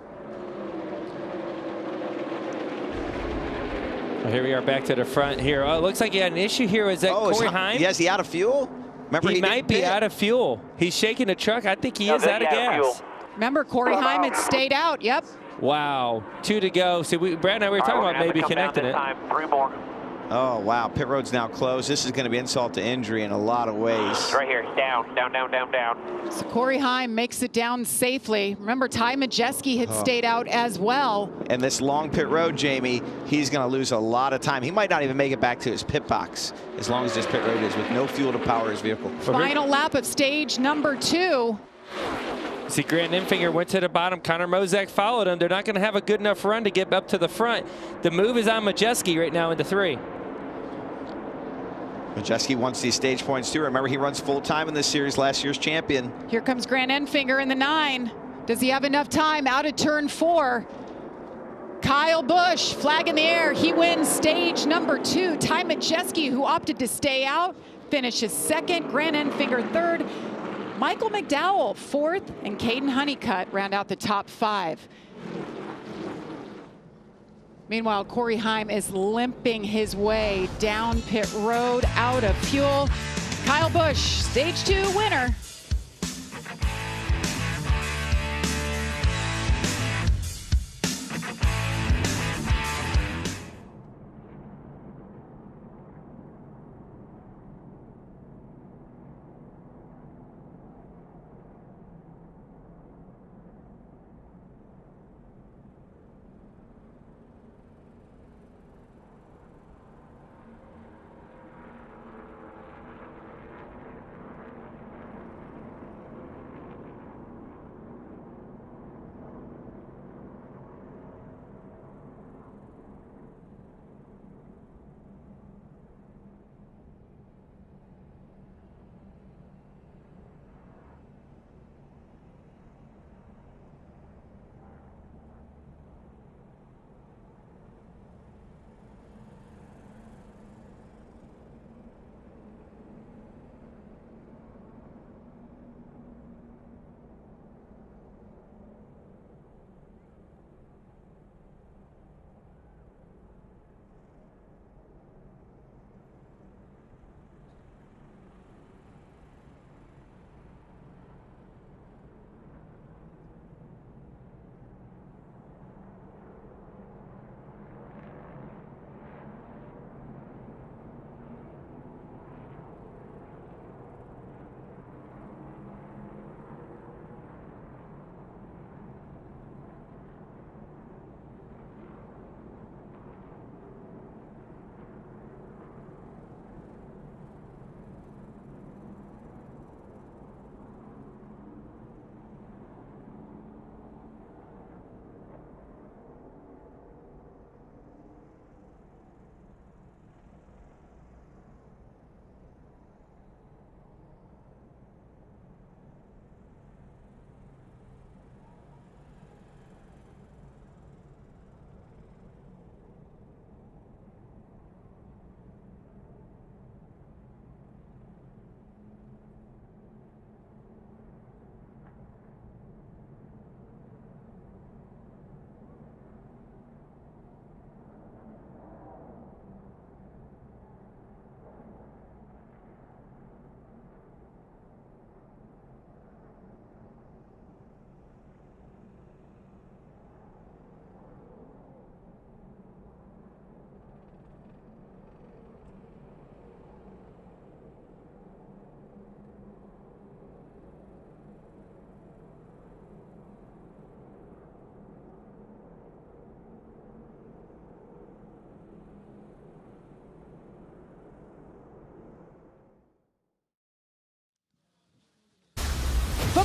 Well, here we are back to the front here. Oh, it looks like he had an issue here. Is that Corey Heim? Yeah, is he out of fuel? Remember, he might be out of fuel. He's shaking the truck. I think he is out of gas. Remember, Corey Heim had stayed out. Yep. Wow. 2 to go. See, Brad and I were talking about maybe connecting it. 3 more. Oh, wow. Pit road's now closed. This is going to be insult to injury in a lot of ways. Right here. Down, down, down, down, down. So Corey Heim makes it down safely. Remember, Ty Majeski had stayed out as well. And this long pit road, Jamie, he's going to lose a lot of time. He might not even make it back to his pit box as long as this pit road is with no fuel to power his vehicle. Final lap of stage number 2. See, Grant Enfinger went to the bottom. Connor Mozak followed him. They're not going to have a good enough run to get up to the front. The move is on Majeski right now into 3. Majeski wants these stage points too. Remember, he runs full time in this series, last year's champion. Here comes Grant Enfinger in the 9. Does he have enough time out of turn 4? Kyle Busch, flag in the air. He wins stage number 2. Ty Majeski, who opted to stay out, finishes 2nd. Grant Enfinger 3rd. Michael McDowell 4th, and Caden Honeycutt round out the top 5. Meanwhile, Corey Heim is limping his way down pit road, out of fuel. Kyle Busch, stage 2 winner.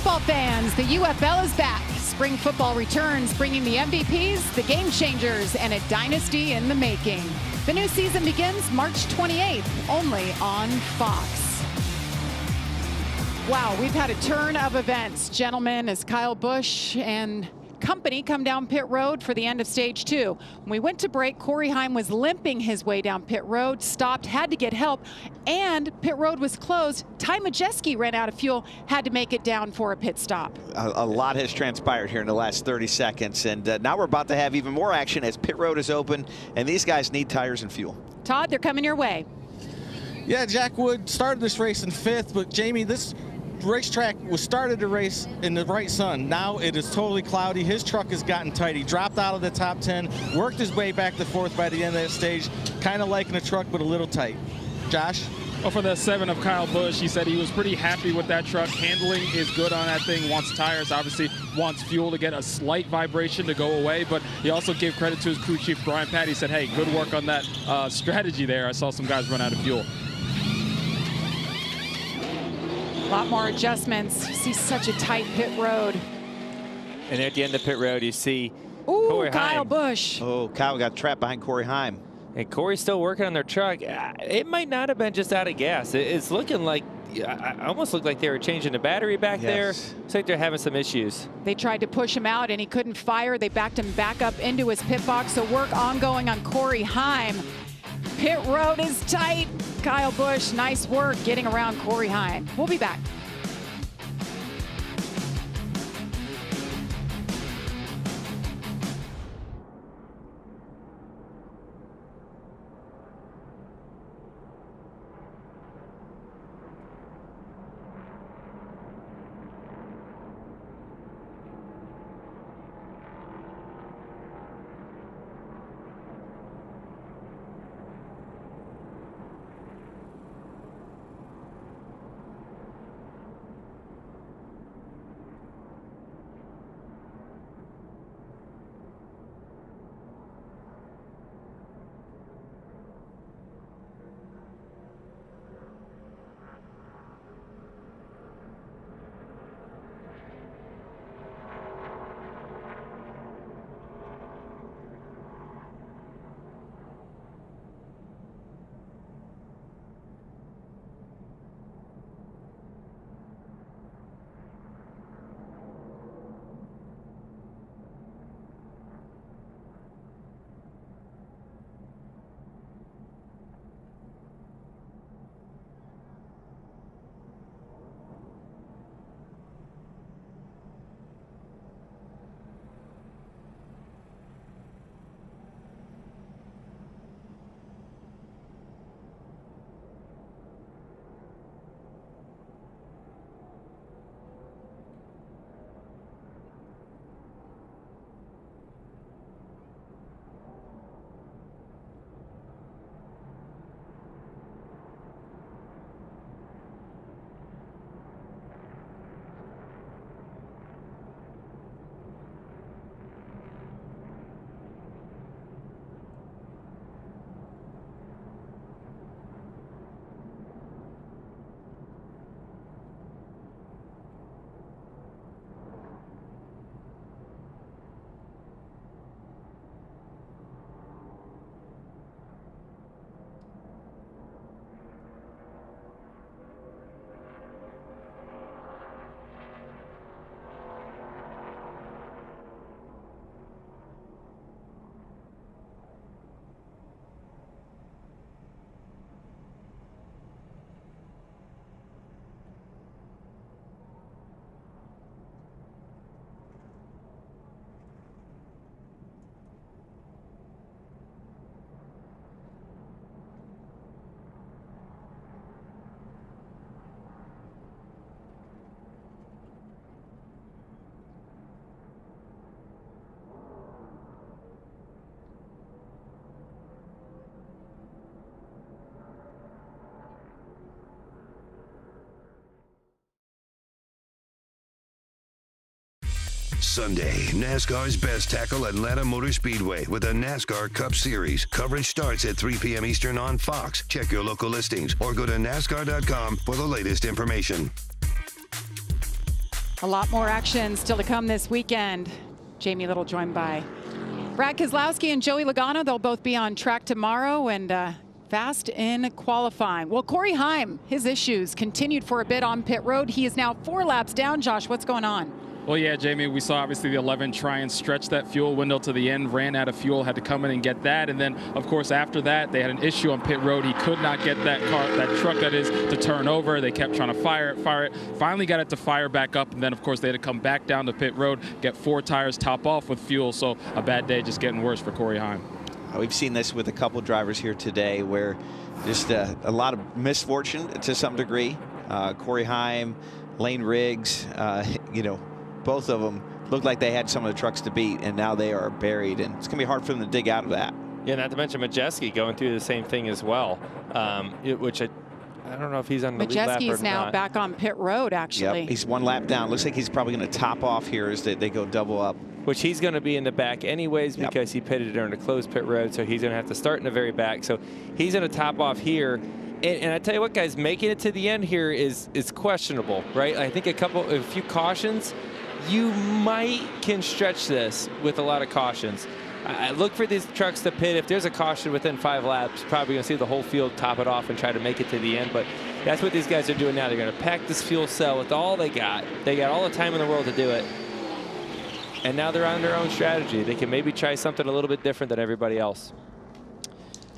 Football fans, the UFL is back. Spring football returns, bringing the MVPs, the game changers, and a dynasty in the making. The new season begins March 28th, only on Fox. Wow, we've had a turn of events, gentlemen, as Kyle Busch and company come down pit road for the end of stage 2. When we went to break, Corey Heim was limping his way down pit road, stopped, had to get help, and pit road was closed. Ty Majeski ran out of fuel, had to make it down for a pit stop. A lot has transpired here in the last 30 seconds, and now we're about to have even more action as pit road is open, and these guys need tires and fuel. Todd, they're coming your way. Yeah, Jack Wood started this race in 5th, but Jamie, this racetrack was started to race in the right sun. Now it is totally cloudy. His truck has gotten tight. He dropped out of the top 10, worked his way back to 4th by the end of that stage, kind of liking the truck, but a little tight. Josh? Well, for the 7 of Kyle Busch, he said he was pretty happy with that truck. Handling is good on that thing. Wants tires, obviously wants fuel to get a slight vibration to go away, but he also gave credit to his crew chief, Brian Patt. He said, hey, good work on that strategy there. I saw some guys run out of fuel. A lot more adjustments. You see such a tight pit road. And at the end of pit road, you see Kyle Heim. Busch. Oh, Kyle got trapped behind Corey Heim. And Corey's still working on their truck. It might not have been just out of gas. It's looking like, I almost looked like they were changing the battery back there. Looks like they're having some issues. They tried to push him out and he couldn't fire. They backed him back up into his pit box. So work ongoing on Corey Heim. Pit road is tight. Kyle Busch, nice work getting around Corey Heim. We'll be back. Sunday, NASCAR's best tackle Atlanta Motor Speedway with the NASCAR Cup Series. Coverage starts at 3 p.m. Eastern on Fox. Check your local listings or go to NASCAR.com for the latest information. A lot more action still to come this weekend. Jamie Little joined by Brad Keselowski and Joey Logano. They'll both be on track tomorrow and fast in qualifying. Well, Corey Heim, his issues continued for a bit on pit road. He is now 4 laps down. Josh, what's going on? Well, yeah, Jamie, we saw obviously the 11 try and stretch that fuel window to the end, ran out of fuel, had to come in and get that. And then, of course, after that, they had an issue on pit road. He could not get that truck that is, to turn over. They kept trying to fire it. Finally got it to fire back up. And then, of course, they had to come back down to pit road, get 4 tires, top off with fuel. So a bad day, just getting worse for Corey Heim. We've seen this with a couple drivers here today where just a lot of misfortune to some degree. Corey Heim, Lane Riggs, you know, both of them looked like they had some of the trucks to beat, and now they are buried, and it's going to be hard for them to dig out of that. Yeah, not to mention Majeski going through the same thing as well, which I don't know if he's on the lead lap or not. Majeski's now back on pit road, actually. Yep, he's 1 lap down. Looks like he's probably going to top off here as they go double up. Which he's going to be in the back anyways because he pitted during a closed pit road, so he's going to have to start in the very back. So he's going to top off here. And I tell you what, guys, making it to the end here is questionable, right? I think a few cautions, you can stretch this with a lot of cautions. I look for these trucks to pit. If there's a caution within 5 laps, probably going to see the whole field top it off and try to make it to the end. But that's what these guys are doing now. They're going to pack this fuel cell with all they got. They got all the time in the world to do it. And now they're on their own strategy. They can maybe try something a little bit different than everybody else.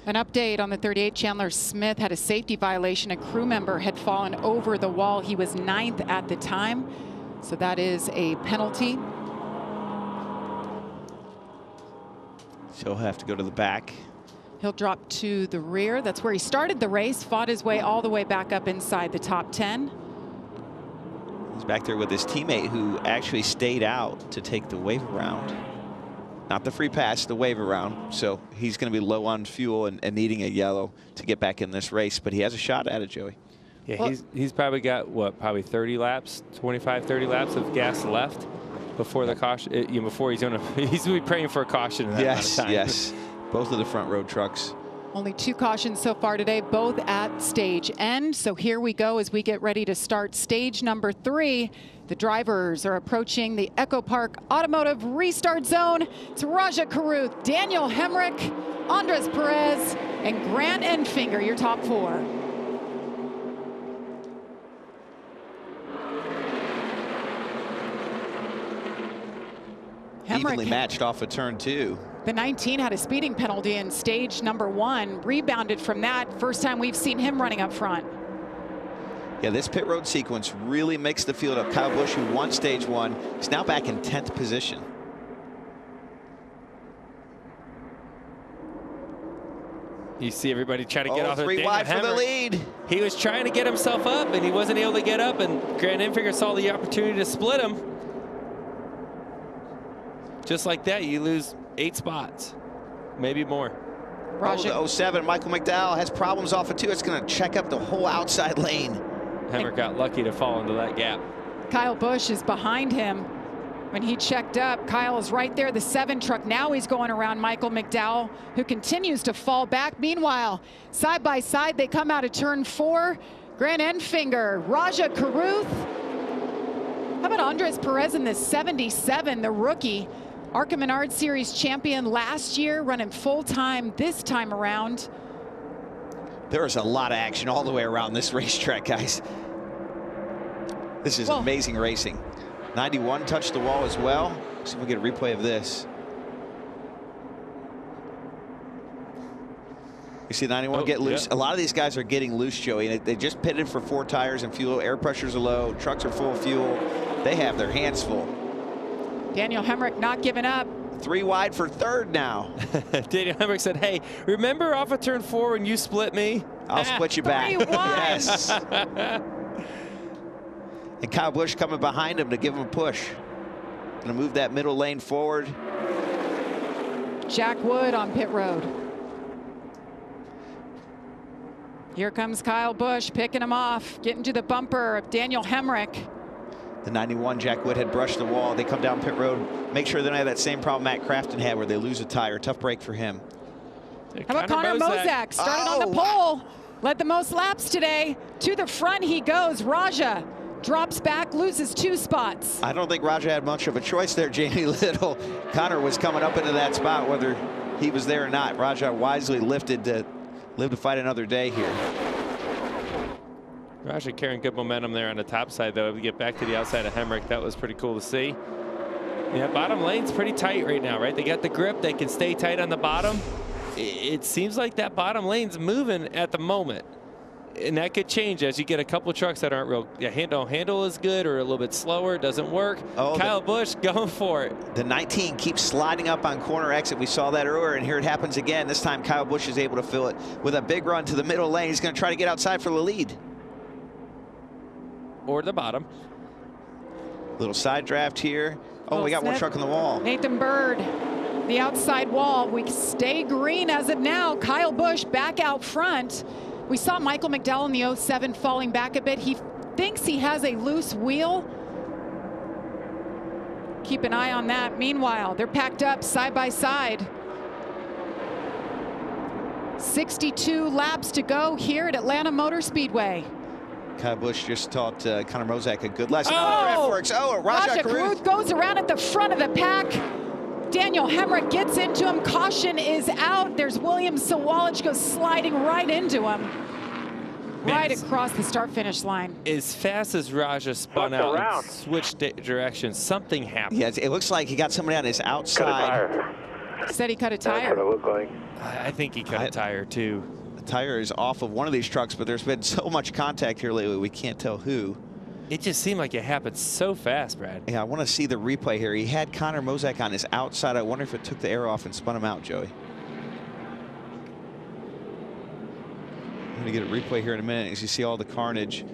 An update on the 38. Chandler Smith had a safety violation. A crew member had fallen over the wall. He was 9th at the time. So that is a penalty. So he'll have to go to the back. He'll drop to the rear. That's where he started the race, fought his way all the way back up inside the top 10. He's back there with his teammate who actually stayed out to take the wave around. Not the free pass, the wave around. So he's going to be low on fuel and needing a yellow to get back in this race, but he has a shot at it, Joey. Yeah, well, he's probably got, what, probably 30 laps, 25, 30 laps of gas left before the caution, before he's going to, he's going to be praying for a caution in that amount of time. Yes, both of the front row trucks. Only 2 cautions so far today, both at stage end. So here we go as we get ready to start stage number 3. The drivers are approaching the Echo Park Automotive Restart Zone. It's Raja Caruth, Daniel Hemrick, Andres Perez, and Grant Enfinger, your top 4. Evenly matched off of turn 2. The 19 had a speeding penalty in stage number 1, rebounded from that. First time we've seen him running up front. Yeah, this pit road sequence really mixed the field up. Kyle Busch, who won stage 1, is now back in 10th position. You see everybody try to get off. 3 wide for the lead. He was trying to get himself up, and he wasn't able to get up, and Grant Enfinger saw the opportunity to split him. Just like that, you lose 8 spots, maybe more. The 07, Michael McDowell has problems off of 2. It's going to check up the whole outside lane. Hemrick got lucky to fall into that gap. Kyle Busch is behind him. When he checked up, Kyle is right there, the 7 truck. Now he's going around Michael McDowell, who continues to fall back. Meanwhile, side by side, they come out of turn 4. Grant Enfinger, Raja Caruth. How about Andres Perez in the 77, the rookie? ARCA Menard Series champion last year, running full-time this time around. There is a lot of action all the way around this racetrack, guys. This is amazing racing. 91 touched the wall as well. See if we get a replay of this. You see 91 get loose. A lot of these guys are getting loose, Joey. They just pitted for 4 tires and fuel. Air pressures are low. Trucks are full of fuel. They have their hands full. Daniel Hemrick not giving up. 3 wide for 3rd now. Daniel Hemrick said, hey, remember off of turn 4 when you split me? I'll split you back. 3 wide. Yes. And Kyle Busch coming behind him to give him a push. Gonna move that middle lane forward. Jack Wood on pit road. Here comes Kyle Busch picking him off, getting to the bumper of Daniel Hemrick. The 91, Jack Wood had brushed the wall. They come down pit road. Make sure they don't have that same problem Matt Crafton had where they lose a tire. Tough break for him. How about Connor Mozak? Started on the pole. Led the most laps today. To the front he goes. Raja drops back, loses 2 spots. I don't think Raja had much of a choice there, Jamie Little. Connor was coming up into that spot, whether he was there or not. Raja wisely lifted to live to fight another day here. Raja carrying good momentum there on the top side, though. If we get back to the outside of Hemrick, that was pretty cool to see. Yeah, bottom lane's pretty tight right now, right? They got the grip. They can stay tight on the bottom. It seems like that bottom lane's moving at the moment. And that could change as you get a couple trucks that aren't real, handle is good or a little bit slower, doesn't work. Oh, Kyle Busch going for it. The 19 keeps sliding up on corner exit. We saw that earlier, and here it happens again. This time Kyle Busch is able to fill it with a big run to the middle lane. He's going to try to get outside for the lead. Or the bottom. Little side draft here. Oh, we got one truck on the wall. Nathan Bird, the outside wall. We stay green as of now. Kyle Busch back out front. We saw Michael McDowell in the 07 falling back a bit. He thinks he has a loose wheel. Keep an eye on that. Meanwhile, they're packed up side by side. 62 laps to go here at Atlanta Motor Speedway. Kyle Busch just taught Connor Mozak a good lesson. Oh, Raja Caruth goes around at the front of the pack. Daniel Hemrick gets into him. Caution is out. There's William Sawalich goes sliding right into him. Right across the start-finish line. As fast as Raja spun out and switched directions, something happened. Yeah, it looks like he got somebody on his outside. Said he cut a tire. That's what it looked like. I think he cut a tire, too. The tire is off of one of these trucks, but there's been so much contact here lately, we can't tell who. It just seemed like it happened so fast, Brad. Yeah, I want to see the replay here. He had Connor Mozak on his outside. I wonder if it took the air off and spun him out, Joey. I'm going to get a replay here in a minute as you see all the carnage.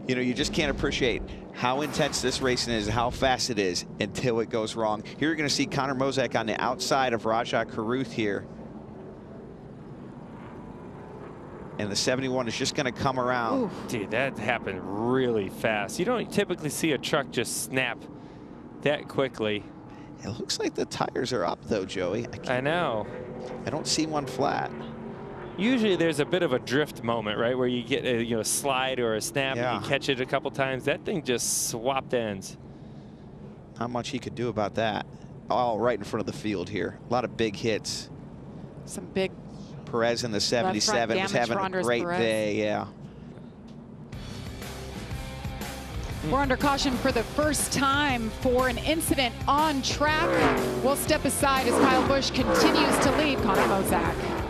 You know, you just can't appreciate how intense this racing is, how fast it is until it goes wrong. Here you're going to see Connor Mozak on the outside of Raja Caruth here. And the 71 is just going to come around. Ooh. Dude, that happened really fast. You don't typically see a truck just snap that quickly. It looks like the tires are up, though, Joey. I know. I don't see one flat. Usually there's a bit of a drift moment, right, where you get a slide or a snap and you catch it a couple times. That thing just swapped ends. Not much he could do about that. All right in front of the field here. A lot of big hits. Some big. Perez in the 77 was having a great day, yeah. We're under caution for the first time for an incident on track. We'll step aside as Kyle Busch continues to lead Connor Mozak.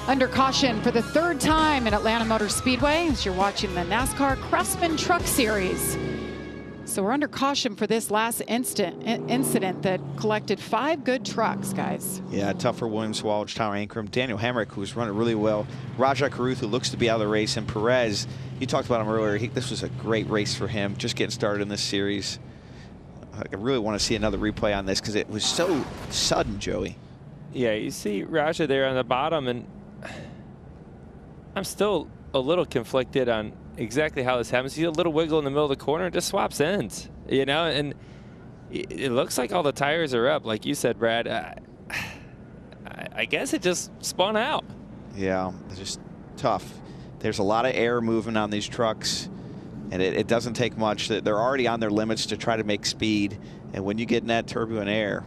Under caution for the 3rd time at Atlanta Motor Speedway as you're watching the NASCAR Craftsman Truck Series. So we're under caution for this last incident that collected 5 good trucks, guys. Yeah, tough for Williams, Walsh, Tyler Ankrum, Daniel Hemrick, who's running really well, Rajah Caruth, who looks to be out of the race, and Perez. You talked about him earlier. This was a great race for him, just getting started in this series. I really want to see another replay on this because it was so sudden, Joey. Yeah, you see Rajah there on the bottom, and I'm still a little conflicted on exactly how this happens. See a little wiggle in the middle of the corner, just swaps ends, you know, and it looks like all the tires are up, like you said, Brad. I guess it just spun out. Yeah, it's just tough. There's a lot of air moving on these trucks, and it doesn't take much. They're already on their limits to try to make speed, and when you get in that turbulent air,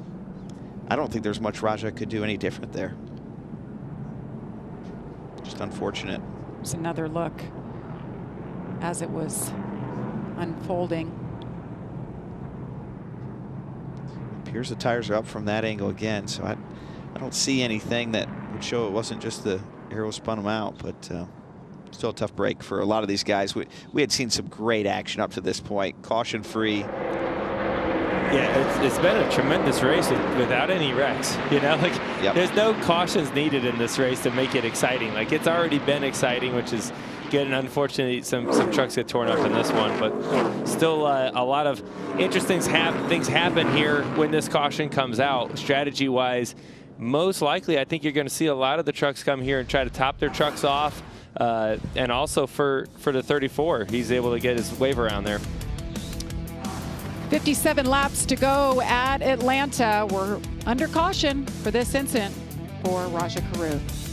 I don't think there's much Rajah could do any different there. Just unfortunate. There's another look as it was unfolding. Appears the tires are up from that angle again, so I don't see anything that would show it wasn't just the aero spun them out, but still a tough break for a lot of these guys. We had seen some great action up to this point, caution free. Yeah, it's been a tremendous race without any wrecks. You know, like there's no cautions needed in this race to make it exciting. Like it's already been exciting, which is good. And unfortunately, some trucks get torn up in this one, but still a lot of interesting things happen here when this caution comes out. Strategy-wise, most likely, I think you're going to see a lot of the trucks come here and try to top their trucks off. And also for the 34, he's able to get his wave around there. 57 laps to go at Atlanta. We're under caution for this incident for Rajah Caruth.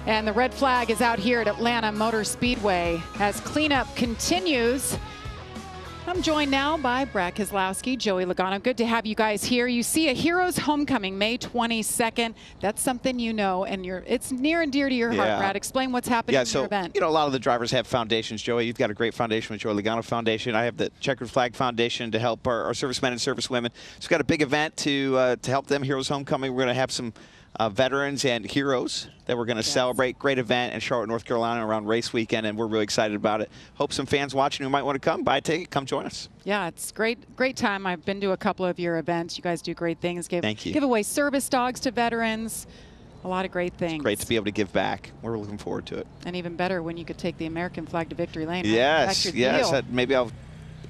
And the red flag is out here at Atlanta Motor Speedway as cleanup continues. I'm joined now by Brad Keselowski, Joey Logano. Good to have you guys here. You see a Heroes Homecoming, May 22nd. That's something you know, and it's near and dear to your heart, Brad. Explain what's happening in your event. You know, a lot of the drivers have foundations. Joey, you've got a great foundation with Joey Logano Foundation. I have the Checkered Flag Foundation to help our servicemen and servicewomen. So we've got a big event to help them. Heroes Homecoming. We're going to have some veterans and heroes that we're going to celebrate. Great event in Charlotte, North Carolina around race weekend, and we're really excited about it. Hope some fans watching who might want to come, buy a ticket, come join us. Yeah, it's great time. I've been to a couple of your events. You guys do great things. Thank you. Give away service dogs to veterans. A lot of great things. It's great to be able to give back. We're looking forward to it. And even better when you could take the American flag to Victory Lane. Yes, yes. Maybe I'll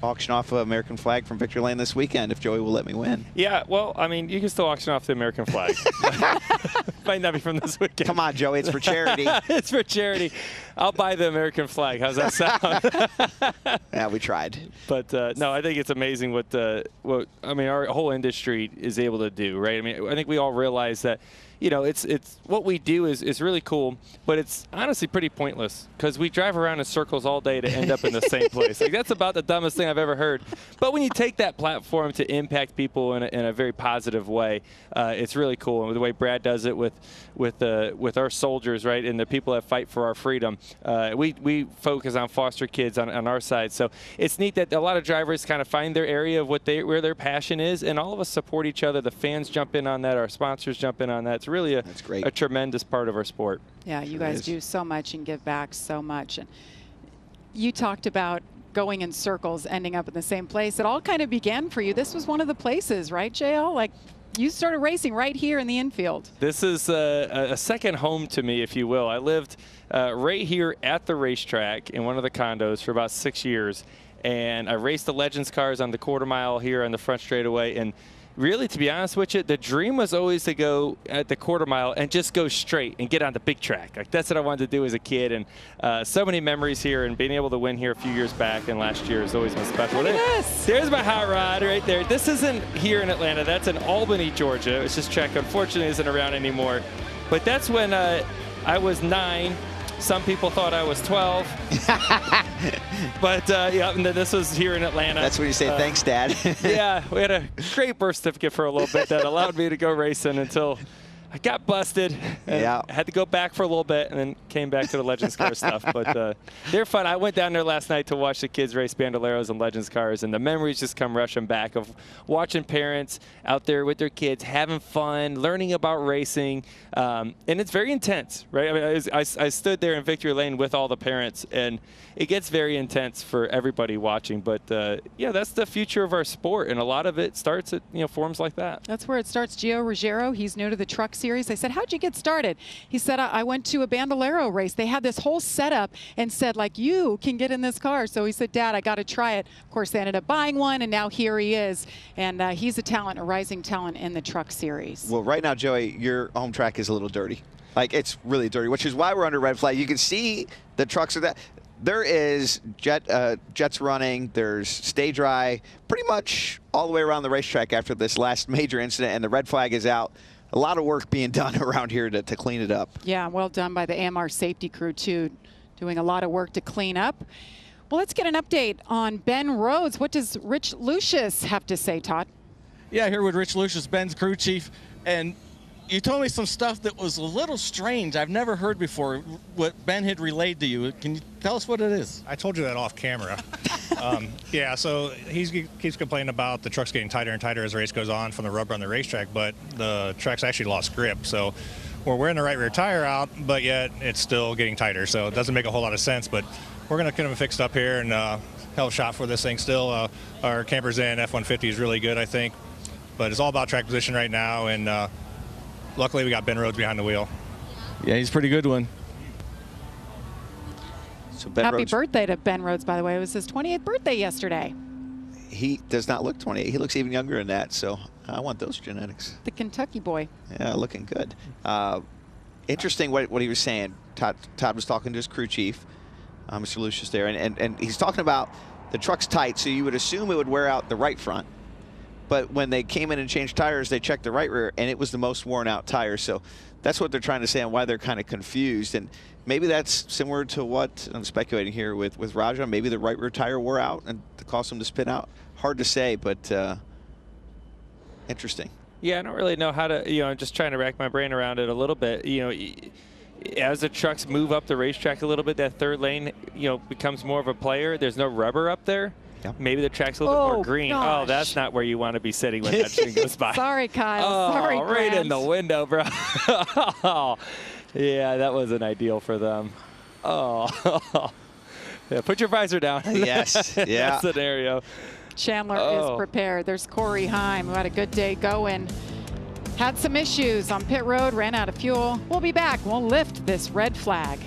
auction off an American flag from Victory Lane this weekend if Joey will let me win. Yeah, well, I mean, you can still auction off the American flag. Might not be from this weekend. Come on, Joey, it's for charity. It's for charity. I'll buy the American flag. How's that sound? Yeah, we tried. But no, I think it's amazing what our whole industry is able to do, right? I mean, I think we all realize that, you know, it's what we do is really cool, but it's honestly pretty pointless because we drive around in circles all day to end up in the same place. Like, that's about the dumbest thing I've ever heard. But when you take that platform to impact people in a very positive way, it's really cool. And the way Brad does it with our soldiers, right, and the people that fight for our freedom, we focus on foster kids on our side. So it's neat that a lot of drivers kind of find their area of where their passion is, and all of us support each other. The fans jump in on that. Our sponsors jump in on that. It's really a tremendous part of our sport. Yeah, you guys do so much and give back so much. And you talked about going in circles, ending up in the same place. It all kind of began for you. This was one of the places, right, JL? Like, you started racing right here in the infield. This is a second home to me, if you will. I lived right here at the racetrack in one of the condos for about 6 years. And I raced the Legends cars on the quarter mile here on the front straightaway. And really, to be honest with you, the dream was always to go at the quarter mile and just go straight and get on the big track. Like, that's what I wanted to do as a kid. And so many memories here, and being able to win here a few years back and last year has always been special. There's my hot rod right there. This isn't here in Atlanta. That's in Albany, Georgia. It's just track, unfortunately, isn't around anymore. But that's when I was 9. Some people thought I was 12. But, yeah, and this was here in Atlanta. That's when you say, thanks, Dad. Yeah, we had a great birth certificate for a little bit that allowed me to go racing until I got busted. And I had to go back for a little bit and then came back to the Legends car stuff. But they're fun. I went down there last night to watch the kids race Bandoleros and Legends cars, and the memories just come rushing back of watching parents out there with their kids, having fun, learning about racing. And it's very intense, right? I mean, I stood there in Victory Lane with all the parents, and it gets very intense for everybody watching. But, yeah, that's the future of our sport, and a lot of it starts at, forums like that. That's where it starts. Gio Ruggiero, he's new to the truck series. I said, how'd you get started? He said, I went to a Bandolero race. They had this whole setup and said, like, you can get in this car. So he said, Dad, I got to try it. Of course, they ended up buying one, and now here he is. And he's a talent, a rising talent in the truck series. Well, right now, Joey, your home track is a little dirty. Like, it's really dirty, which is why we're under red flag. You can see the trucks are that. There is jets running, there's stay dry, pretty much all the way around the racetrack after this last major incident, and the red flag is out. A lot of work being done around here to clean it up. Yeah, well done by the AMR safety crew, too, doing a lot of work to clean up. Well, let's get an update on Ben Rhodes. What does Rich Lucius have to say, Todd? Yeah, here with Rich Lucius, Ben's crew chief, and you told me some stuff that was a little strange. I've never heard before what Ben had relayed to you. Can you tell us what it is? I told you that off camera. Yeah, so he keeps complaining about the trucks getting tighter and tighter as the race goes on from the rubber on the racetrack, but the track's actually lost grip. So we're wearing the right rear tire out, but yet it's still getting tighter. So it doesn't make a whole lot of sense, but we're going to get him fixed up here and hell of a shot for this thing still. Our camper's in F-150 is really good, I think. But it's all about track position right now, and luckily we got Ben Rhodes behind the wheel. Yeah, he's a pretty good one. So Ben Happy Rhodes, birthday to Ben Rhodes, by the way. It was his 28th birthday yesterday. he does not look 28. He looks even younger than that, so I want those genetics. The Kentucky boy. Yeah, looking good. Interesting what he was saying. Todd was talking to his crew chief, Mr. Lucius there, and he's talking about the truck's tight, so you would assume it would wear out the right front. but when they came in and changed tires, they checked the right rear, and it was the most worn out tire. So that's what they're trying to say and why they're kind of confused. And maybe that's similar to what I'm speculating here with Raja. Maybe the right rear tire wore out and caused him to spin out. Hard to say, but interesting. Yeah, I don't really know how to, I'm just trying to rack my brain around it a little bit. As the trucks move up the racetrack a little bit, that third lane, becomes more of a player. There's no rubber up there. Yep. Maybe the track's a little bit more green. Gosh. Oh, that's not where you want to be sitting when that thing goes by. Sorry, Kyle. Oh, Sorry, right Grant. in the window, bro. Yeah, that wasn't ideal for them. Oh, yeah, put your visor down. Yes, yeah. That scenario. Chandler is prepared. There's Corey Heim, who had a good day going. Had some issues on pit road, ran out of fuel. We'll be back. We'll lift this red flag.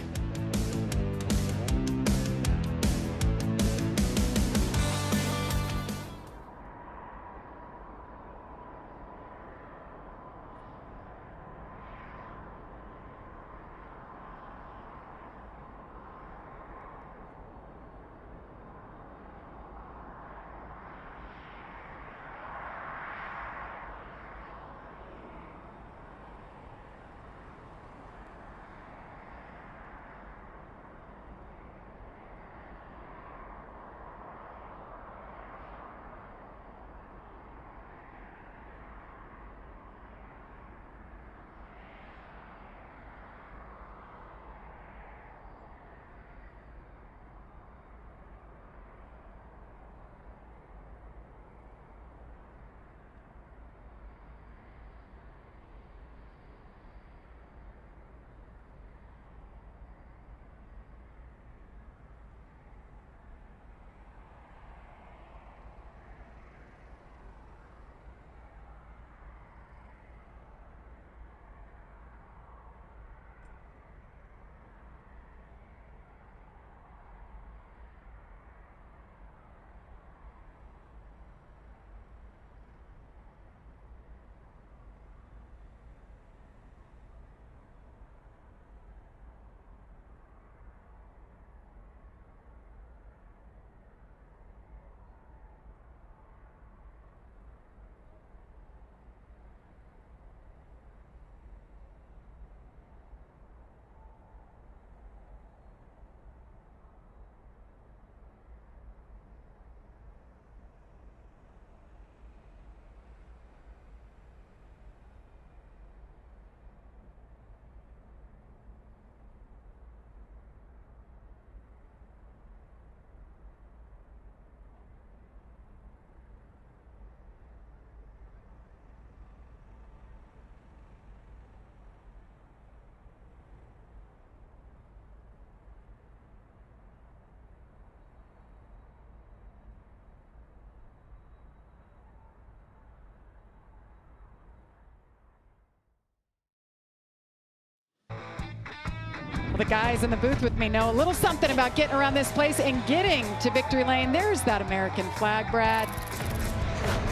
Well, the guys in the booth with me know a little something about getting around this place and getting to victory lane. There's that American flag, Brad.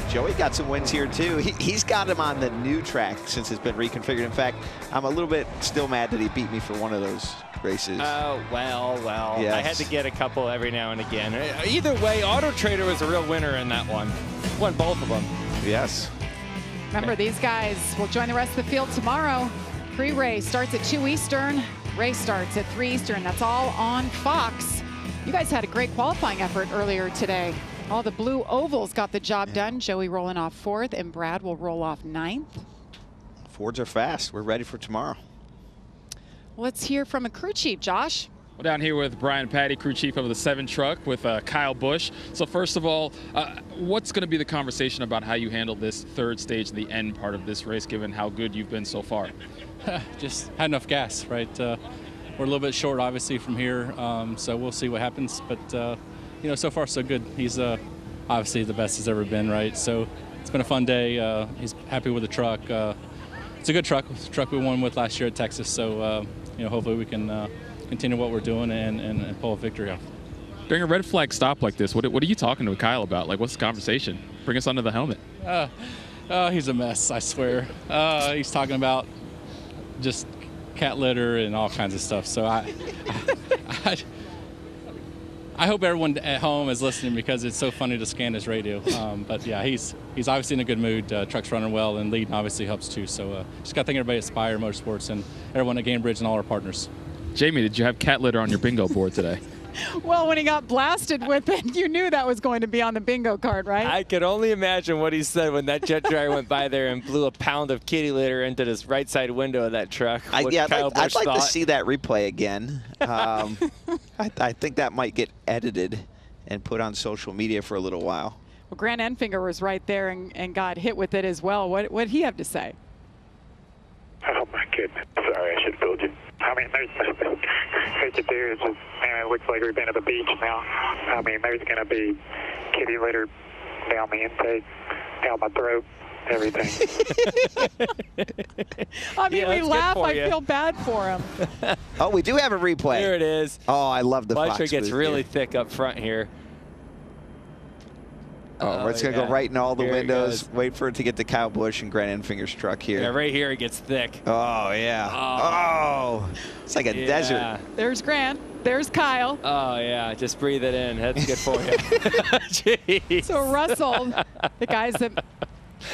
Joey got some wins here, too. He's got him on the new track since it's been reconfigured. In fact, I'm a little bit still mad that he beat me for one of those races. Oh, well. Yes. I had to get a couple every now and again. Either way, Auto Trader was a real winner in that one. Won both of them. Yes. Remember, these guys will join the rest of the field tomorrow. Pre-race starts at 2 Eastern. Race starts at 3 Eastern. That's all on Fox. You guys had a great qualifying effort earlier today. All the blue ovals got the job done. Joey rolling off 4th, and Brad will roll off 9th. Fords are fast. We're ready for tomorrow. Let's hear from a crew chief, Josh. We're down here with Brian Patty, crew chief of the 7 truck, with Kyle Busch. So first of all, what's going to be the conversation about how you handle this third stage, the end part of this race, given how good you've been so far? Just had enough gas, right? We're a little bit short, obviously, from here, so we'll see what happens. But, so far so good. He's obviously the best he's ever been, right? So it's been a fun day. He's happy with the truck. It's a good truck. It's the truck we won with last year at Texas. So, hopefully we can continue what we're doing and pull a victory off. During a red flag stop like this, what are you talking to Kyle about? Like, what's the conversation? Bring us under the helmet. He's a mess, I swear. He's talking about just I hope everyone at home is listening because it's so funny to scan his radio. But yeah, he's obviously in a good mood. Truck's running well, and leading obviously helps too. So just got to thank everybody at Spire Motorsports and everyone at Gamebridge and all our partners. Jamie, did you have cat litter on your bingo board today? Well, when he got blasted with it, you knew that was going to be on the bingo card, right? I could only imagine what he said when that jet dryer went by there and blew a pound of kitty litter into this right side window of that truck. I'd like to see that replay again. I think that might get edited and put on social media for a little while. Well, Grant Enfinger was right there and got hit with it as well. What did he have to say? Oh, my goodness. Sorry, I should have told you. I mean, there's it there. It's just, man, it looks like we've been at the beach now. I mean, there's going to be kitty litter down the intake, down my throat, everything. I mean, we laugh. I feel bad for him. Oh, we do have a replay. Here it is. Oh, I love the Fox Fletcher gets booth really here. thick up front here. Oh, it's going to go right in all the windows. Wait for it to get to Kyle Busch and Grant Enfinger's truck here. Yeah, right here it gets thick. Oh, yeah. Oh. It's like a desert. There's Grant. There's Kyle. Oh, yeah. Just breathe it in. That's good for you. Jeez. So Russell, the guys that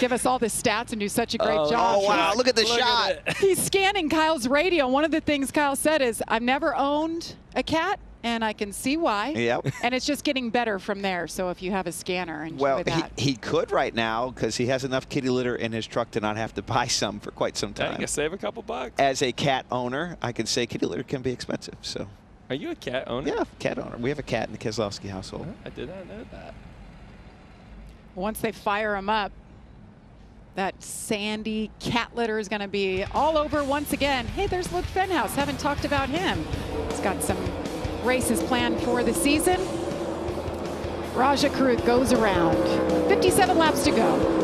give us all the stats and do such a great job. Oh, wow. Look at the shot. He's scanning Kyle's radio. One of the things Kyle said is, I've never owned a cat, and I can see why. Yep. And it's just getting better from there. So if you have a scanner, enjoy that. He could right now because he has enough kitty litter in his truck to not have to buy some for quite some time. You can save a couple bucks. As a cat owner, I can say kitty litter can be expensive. So. Are you a cat owner? Yeah, cat owner. We have a cat in the Keselowski household. I did not know that. Once they fire him up, that sandy cat litter is going to be all over once again. Hey, there's Luke Fenhouse. Haven't talked about him. He's got some races planned for the season. Raja Karut goes around. 57 laps to go.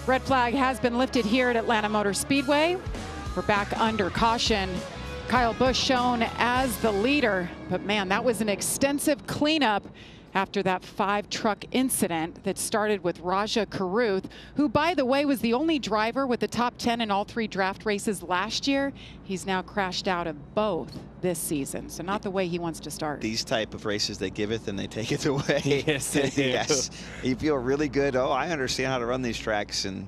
Red flag has been lifted here at Atlanta Motor Speedway. We're back under caution. Kyle Busch shown as the leader, but man, that was an extensive cleanup after that 5-truck incident that started with Raja Karuth, who, by the way, was the only driver with the top 10 in all 3 draft races last year. He's now crashed out of both this season, so not the way he wants to start. These type of races, they give it and they take it away. Yes, they do. Yes. You feel really good. Oh, I understand how to run these tracks, and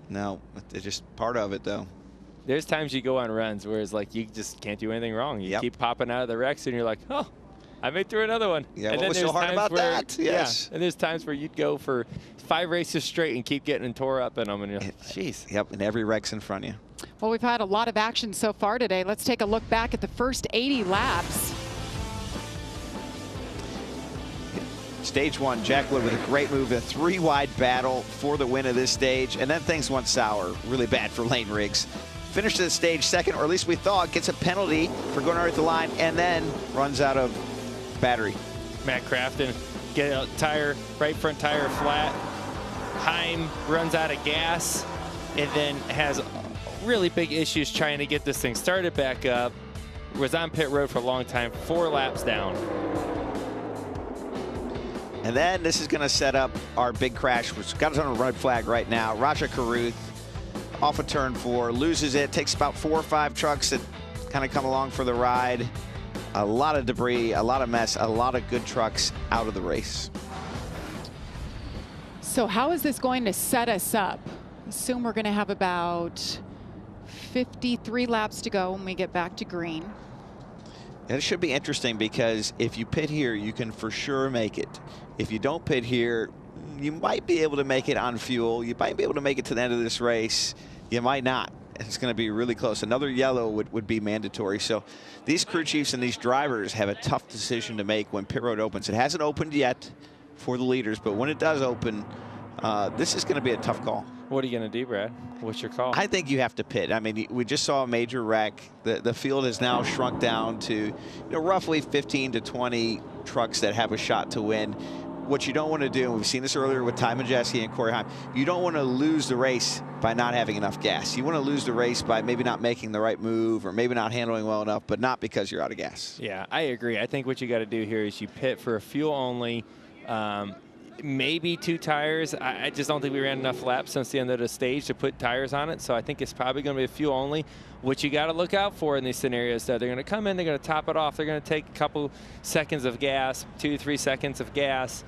no, it's just part of it, though. There's times you go on runs where it's like you just can't do anything wrong. You keep popping out of the wrecks, and you're like, oh, I made through another one. Yeah, and what then was there's so hard times about where, that? Yes. Yeah, and there's times where you'd go for 5 races straight and keep getting tore up in them, and you're like, jeez. Yep, and every wreck's in front of you. Well, we've had a lot of action so far today. Let's take a look back at the first 80 laps. Stage 1, Jack Wood with a great move, a 3-wide battle for the win of this stage, and then things went sour, really bad for Lane Riggs. Finished the stage second, or at least we thought, gets a penalty for going right at the line, and then runs out of battery. Matt Crafton get a tire, right front tire flat. Heim runs out of gas, and then has really big issues trying to get this thing started back up. Was on pit road for a long time, 4 laps down. And then this is going to set up our big crash, which got us on a red flag right now. Raja Karuth off of turn 4, loses it, takes about 4 or 5 trucks that kind of come along for the ride. A lot of debris, a lot of mess, a lot of good trucks out of the race. So how is this going to set us up? Assume we're going to have about 53 laps to go when we get back to green. And it should be interesting because if you pit here, you can for sure make it. If you don't pit here, you might be able to make it on fuel. You might be able to make it to the end of this race. You might not. It's going to be really close. Another yellow would be mandatory. So these crew chiefs and these drivers have a tough decision to make when pit road opens. It hasn't opened yet for the leaders, but when it does open, this is going to be a tough call. What are you going to do, Brad? What's your call? I think you have to pit. I mean, we just saw a major wreck. The field has now shrunk down to roughly 15 to 20 trucks that have a shot to win. What you don't want to do, and we've seen this earlier with Ty Majeski and Corey Heim, you don't want to lose the race by not having enough gas. You want to lose the race by maybe not making the right move or maybe not handling well enough, but not because you're out of gas. Yeah, I agree. I think what you got to do here is you pit for a fuel only, maybe 2 tires. I just don't think we ran enough laps since the end of the stage to put tires on it, so I think it's probably going to be a fuel only. What you got to look out for in these scenarios, though, they're going to come in, they're going to top it off, they're going to take a couple seconds of gas, 2-3 seconds of gas.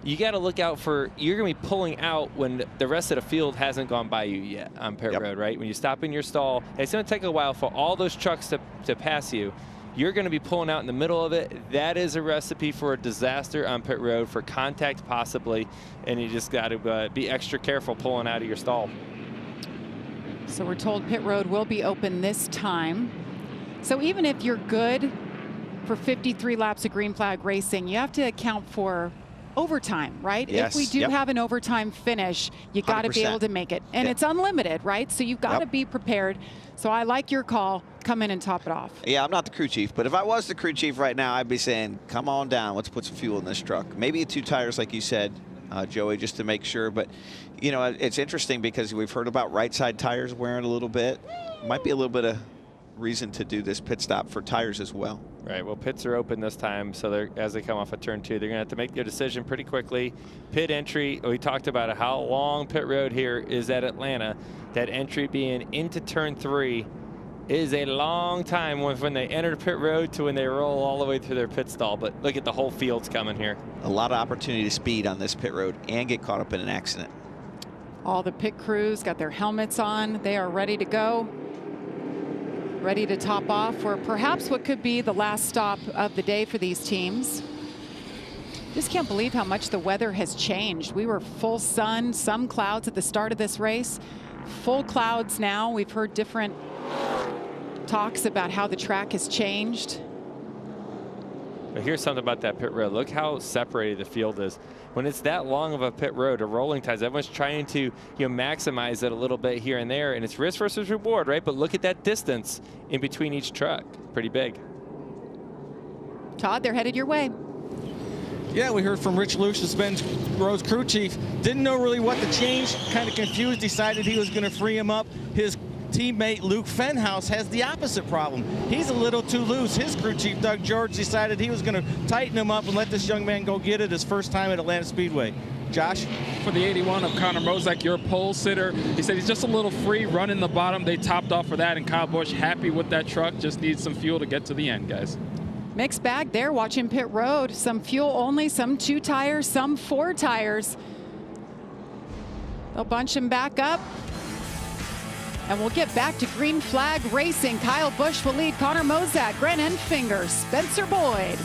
You got to look out for, you're going to be pulling out when the rest of the field hasn't gone by you yet on pit road, right? When you stop in your stall, it's going to take a while for all those trucks to pass you. You're going to be pulling out in the middle of it. That is a recipe for a disaster on pit road, for contact possibly, and you just got to be extra careful pulling out of your stall. So we're told pit road will be open this time. So even if you're good for 53 laps of green flag racing, you have to account for overtime, right? Yes. If we do have an overtime finish, you got to be able to make it. And it's unlimited, right? So you've got to be prepared. So I like your call. Come in and top it off. Yeah, I'm not the crew chief, but if I was the crew chief right now, I'd be saying, come on down. Let's put some fuel in this truck. Maybe 2 tires, like you said, Joey, just to make sure. But, you know, it's interesting because we've heard about right side tires wearing a little bit. Might be a little bit of reason to do this pit stop for tires as well. Right, well, pits are open this time, so as they come off of turn 2, they're going to have to make their decision pretty quickly. Pit entry, we talked about how long pit road here is at Atlanta. That entry being into turn 3 is a long time when they enter pit road to when they roll all the way through their pit stall. But look at the whole field's coming here. A lot of opportunity to speed on this pit road and get caught up in an accident. All the pit crews got their helmets on. They are ready to go. Ready to top off for perhaps what could be the last stop of the day for these teams. Just can't believe how much the weather has changed. We were full sun, some clouds at the start of this race. Full clouds now. We've heard different talks about how the track has changed. But here's something about that pit road. Look how separated the field is. When it's that long of a pit road, a rolling ties, everyone's trying to maximize it a little bit here and there, and it's risk versus reward, right? But look at that distance in between each truck. Pretty big. Todd, they're headed your way. Yeah, we heard from Rich Lucius, Ben Rose crew chief. Didn't know really what to change, kind of confused, decided he was going to free him up. His teammate Luke Fenhouse has the opposite problem. He's a little too loose. His crew chief, Doug George, decided he was going to tighten him up and let this young man go get it his first time at Atlanta Speedway. Josh? For the 81 of Connor Mozak, your pole sitter, he said he's just a little free running the bottom. They topped off for that, and Kyle Busch happy with that truck. Just needs some fuel to get to the end, guys. Mixed bag there watching pit road. Some fuel only, some 2 tires, some 4 tires. They'll bunch him back up. And we'll get back to green flag racing. Kyle Busch will lead Connor Mozak, Grant Enfinger, Spencer Boyd.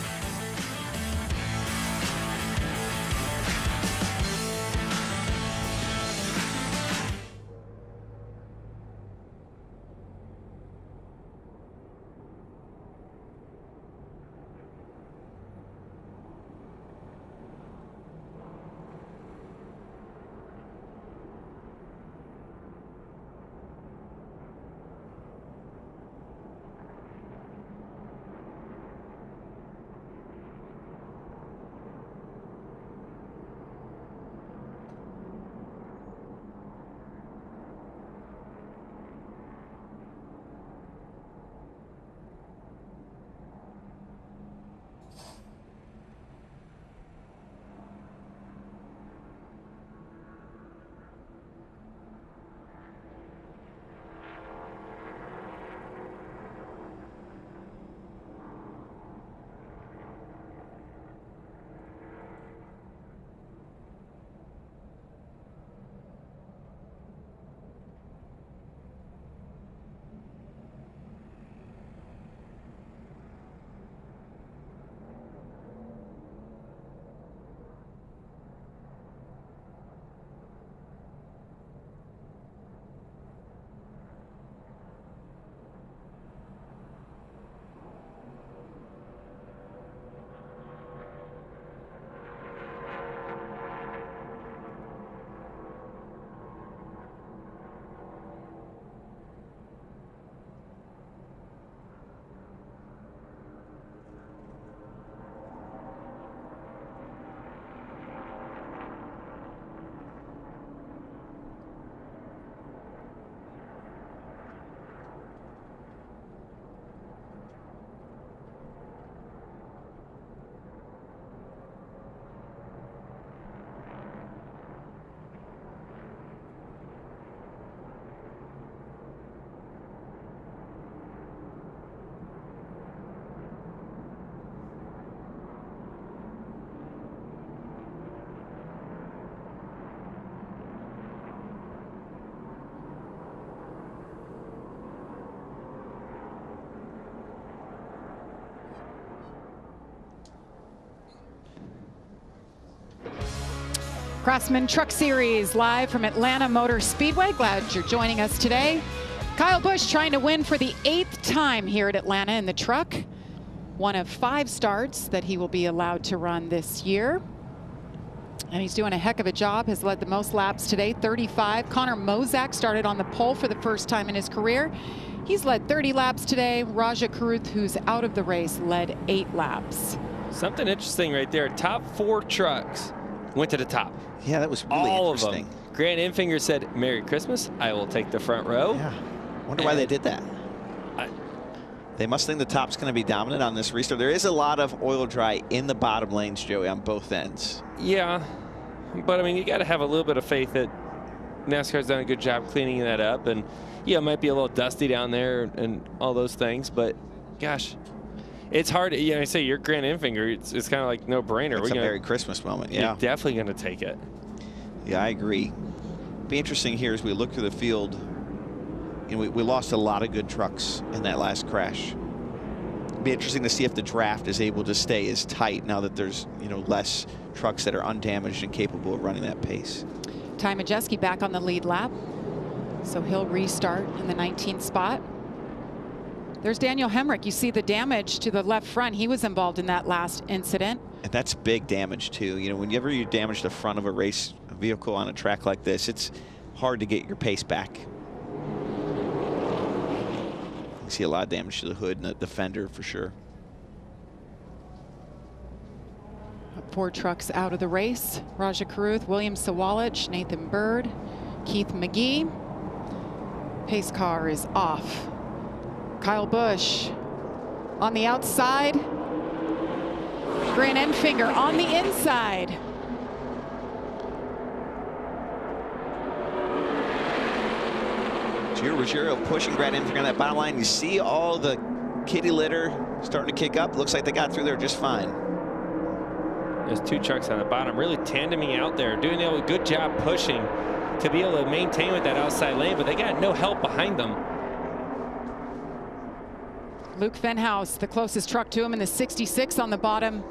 Craftsman Truck Series live from Atlanta Motor Speedway. Glad you're joining us today. Kyle Busch trying to win for the 8th time here at Atlanta in the truck. One of 5 starts that he will be allowed to run this year. And he's doing a heck of a job, has led the most laps today, 35. Connor Mozak started on the pole for the first time in his career. He's led 30 laps today. Raja Karuth, who's out of the race, led 8 laps. Something interesting right there. Top 4 trucks went to the top. Yeah, that was really interesting. All of them. Grant Enfinger said, "Merry Christmas, I will take the front row." Yeah. Wonder why they did that. They must think the top's going to be dominant on this restart. There is a lot of oil dry in the bottom lanes, Joey, on both ends. Yeah, but I mean, you got to have a little bit of faith that NASCAR's done a good job cleaning that up. And yeah, it might be a little dusty down there and all those things, but gosh, it's hard. You know, I say you're Grant Enfinger. It's kind of like no brainer. It's a Merry Christmas moment. Yeah, you're definitely going to take it. Yeah, I agree. Be interesting here as we look through the field. You know, we lost a lot of good trucks in that last crash. Be interesting to see if the draft is able to stay as tight now that there's, you know, less trucks that are undamaged and capable of running that pace. Ty Majeski back on the lead lap, so he'll restart in the 19th spot. There's Daniel Hemrick. You see the damage to the left front. He was involved in that last incident. And that's big damage too. You know, whenever you damage the front of a race vehicle on a track like this, it's hard to get your pace back. You see a lot of damage to the hood and the fender for sure. 4 trucks out of the race. Raja Karuth, William Sawalich, Nathan Bird, Keith McGee. Pace car is off. Kyle Busch on the outside. Grant Enfinger on the inside. Gio Ruggiero pushing Grant Enfinger on that bottom line. You see all the kitty litter starting to kick up. Looks like they got through there just fine. There's two trucks on the bottom, really tandeming out there, doing a good job pushing to be able to maintain with that outside lane, but they got no help behind them. Luke Fenhouse, the closest truck to him in the 66 on the bottom.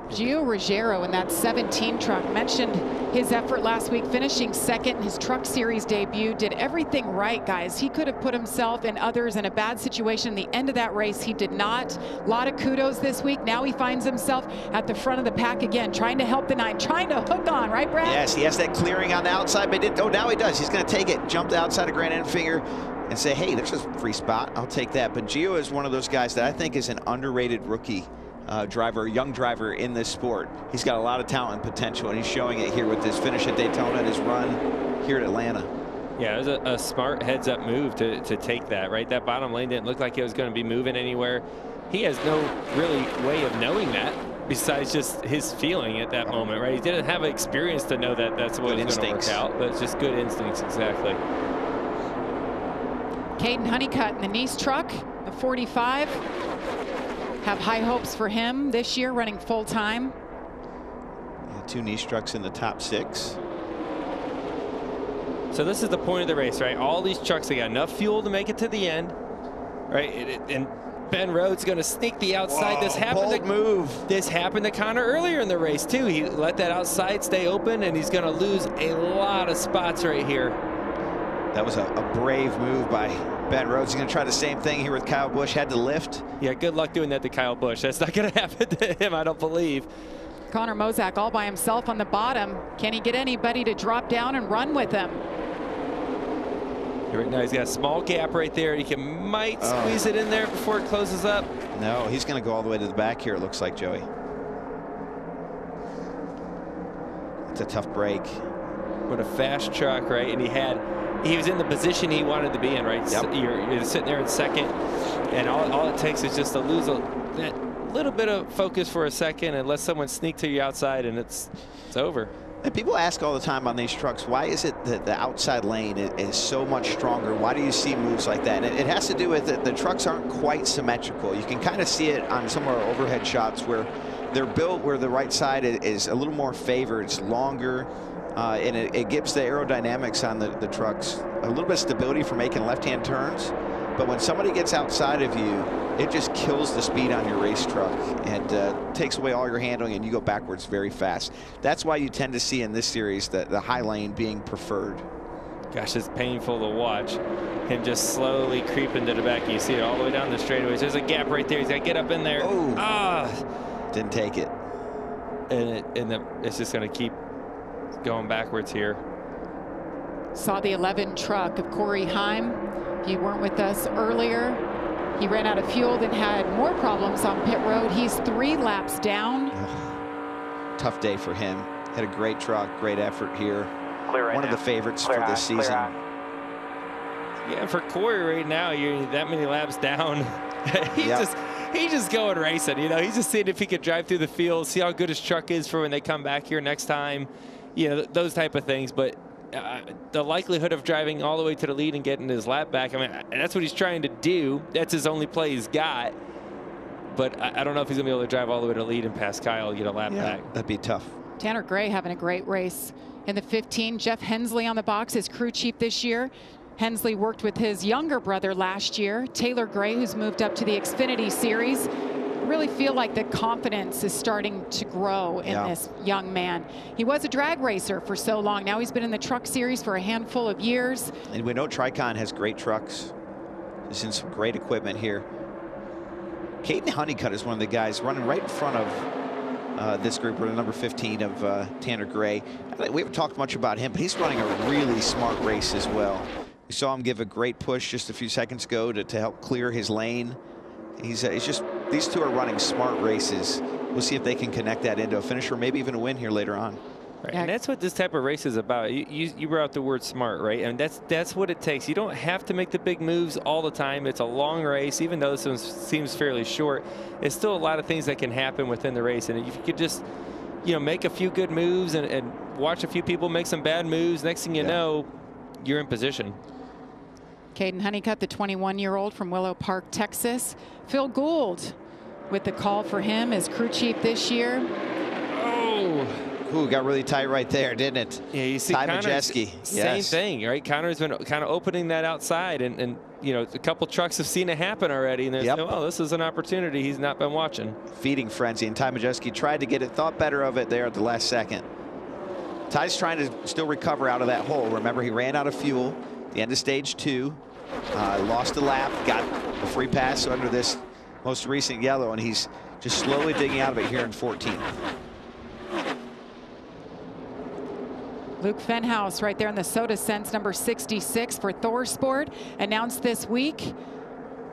Gio Ruggiero in that 17 truck, mentioned his effort last week, finishing second in his Truck Series debut. Did everything right, guys. He could have put himself and others in a bad situation. The end of that race, he did not. A lot of kudos this week. Now he finds himself at the front of the pack again, trying to help the 9, trying to hook on, right, Brad? Yes, he has that clearing on the outside, but now he does. He's going to take it, jump the outside of Grant Enfinger, and say, hey, there's a free spot. I'll take that. But Gio is one of those guys that I think is an underrated rookie driver, young driver in this sport. He's got a lot of talent and potential, and he's showing it here with this finish at Daytona and his run here at Atlanta. Yeah, it was a smart heads-up move to take that, right? That bottom lane didn't look like it was going to be moving anywhere. He has no really way of knowing that besides just his feeling at that moment, right? He didn't have experience to know that that's what was going to work out, but it's just good instincts, exactly. Caden Honeycutt in the Nice truck, the 45. Have high hopes for him this year, running full time. Yeah, 2 Nice trucks in the top 6. So this is the point of the race, right? All these trucks, they got enough fuel to make it to the end, right? And Ben Rhodes going to sneak the outside. Whoa, this happened to Connor earlier in the race too. He let that outside stay open, and he's going to lose a lot of spots right here. That was a brave move by Ben Rhodes. He's going to try the same thing here with Kyle Busch. Had to lift. Yeah, good luck doing that to Kyle Busch. That's not going to happen to him, I don't believe. Connor Mozak all by himself on the bottom. Can he get anybody to drop down and run with him? Right now he's got a small gap right there. He might squeeze it in there before it closes up. No, he's going to go all the way to the back here, it looks like, Joey. It's a tough break. What a fast truck, right? And he was in the position he wanted to be in, right? Yep. You're sitting there in second, and all it takes is just to lose that little bit of focus for a second and let someone sneak to you outside, and it's over. And people ask all the time on these trucks, why is it that the outside lane is so much stronger? Why do you see moves like that? And it has to do with the trucks aren't quite symmetrical. You can kind of see it on some of our overhead shots where they're built where the right side is a little more favored. It's longer. And it gives the aerodynamics on the trucks a little bit of stability for making left-hand turns. But when somebody gets outside of you, it just kills the speed on your race truck and takes away all your handling, and you go backwards very fast. That's why you tend to see in this series the high lane being preferred. Gosh, it's painful to watch him just slowly creeping to the back. You see it all the way down the straightaways. There's a gap right there. He's got to get up in there. Didn't take it. And it's just going to keep going backwards here. Saw the 11 truck of Corey Heim. If you weren't with us earlier, he ran out of fuel, then had more problems on pit road. He's 3 laps down. Tough day for him. Had a great truck, great effort here. One of the favorites for this season. Yeah, for Corey right now, you're that many laps down. He's just going racing. You know, he's just seeing if he could drive through the field, see how good his truck is for when they come back here next time. You know, those type of things. But the likelihood of driving all the way to the lead and getting his lap back, I mean, that's what he's trying to do. That's his only play he's got. But I don't know if he's going to be able to drive all the way to the lead and pass Kyle and get a lap back. That'd be tough. Tanner Gray having a great race in the 15. Jeff Hensley on the box, his crew chief this year. Hensley worked with his younger brother last year, Taylor Gray, who's moved up to the Xfinity Series. Really feel like the confidence is starting to grow in this young man. He was a drag racer for so long. Now he's been in the Truck Series for a handful of years. And we know Tricon has great trucks. He's in some great equipment here. Caden Honeycutt is one of the guys running right in front of this group, or number 15 of Tanner Gray. We haven't talked much about him, but he's running a really smart race as well. We saw him give a great push just a few seconds ago to help clear his lane. He's just, these two are running smart races. We'll see if they can connect that into a finish or maybe even a win here later on. Right. And that's what this type of race is about. You brought up the word smart, right? And that's what it takes. You don't have to make the big moves all the time. It's a long race. Even though this one seems fairly short, it's still a lot of things that can happen within the race. And if you could just, you know, make a few good moves and watch a few people make some bad moves, next thing you know, you're in position. Caden Honeycutt, the 21-year-old from Willow Park, Texas. Phil Gould with the call for him as crew chief this year. Oh. Ooh, got really tight right there, didn't it? Yeah, you see Ty Connor's Majeski. same thing, right? Connor's been kind of opening that outside, and you know, a couple trucks have seen it happen already, and they're oh, this is an opportunity he's not been watching. Feeding frenzy, and Ty Majeski tried to get it, thought better of it there at the last second. Ty's trying to still recover out of that hole. Remember, he ran out of fuel at the end of stage 2, lost a lap, got a free pass under this most recent yellow, and he's just slowly digging out of it here in 14th. Luke Fenhouse right there in the Soda Sense, number 66 for ThorSport, announced this week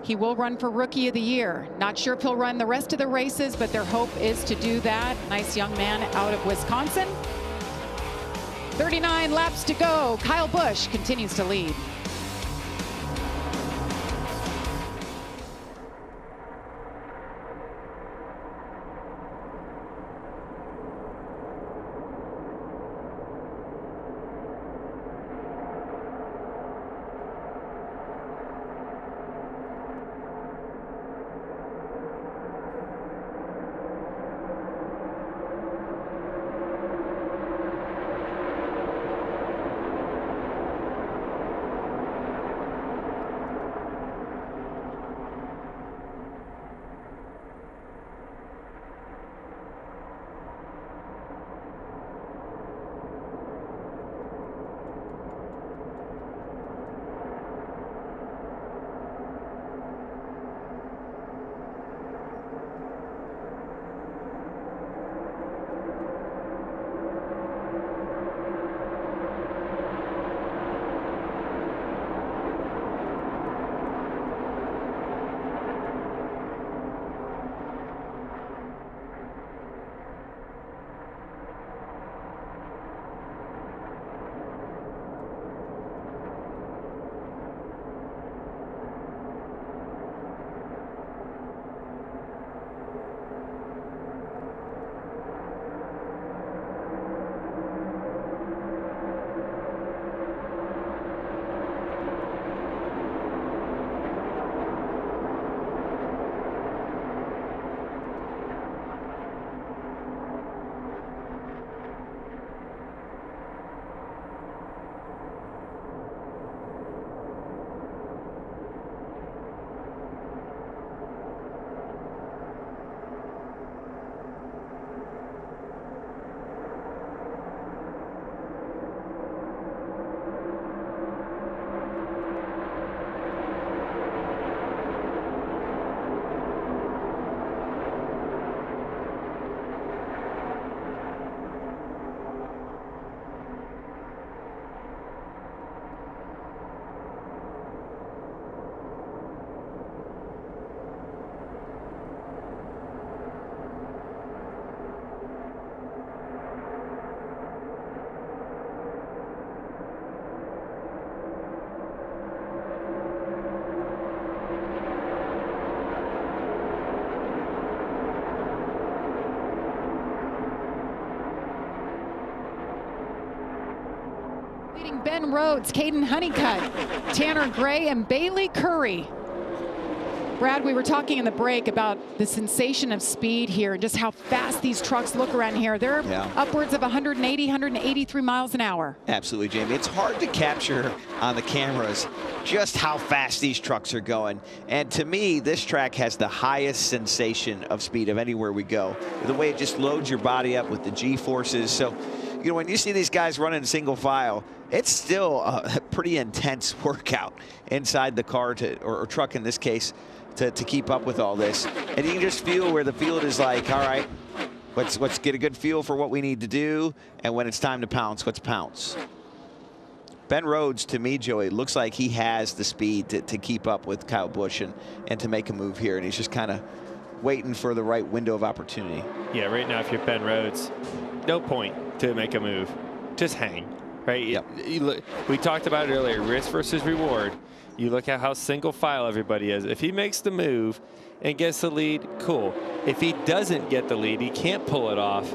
he will run for Rookie of the Year. Not sure if he'll run the rest of the races, but their hope is to do that. Nice young man out of Wisconsin. 39 laps to go. Kyle Busch continues to lead. Ben Rhodes, Caden Honeycutt, Tanner Gray, and Bailey Curry. Brad, we were talking in the break about the sensation of speed here and just how fast these trucks look around here. They're upwards of 180, 183 miles an hour. Absolutely, Jamie. It's hard to capture on the cameras just how fast these trucks are going. And to me, this track has the highest sensation of speed of anywhere we go. The way it just loads your body up with the G-forces. So, you know, when you see these guys running single file, it's still a pretty intense workout inside the car or truck in this case to keep up with all this. And you can just feel where the field is like, all right, let's get a good feel for what we need to do. And when it's time to pounce, let's pounce. Ben Rhodes, to me, Joey, looks like he has the speed to keep up with Kyle Busch and to make a move here. And he's just kind of waiting for the right window of opportunity. Yeah, right now, if you're Ben Rhodes, no point to make a move. Just hang, right? Yep. We talked about it earlier, risk versus reward. You look at how single file everybody is. If he makes the move and gets the lead, cool. If he doesn't get the lead, he can't pull it off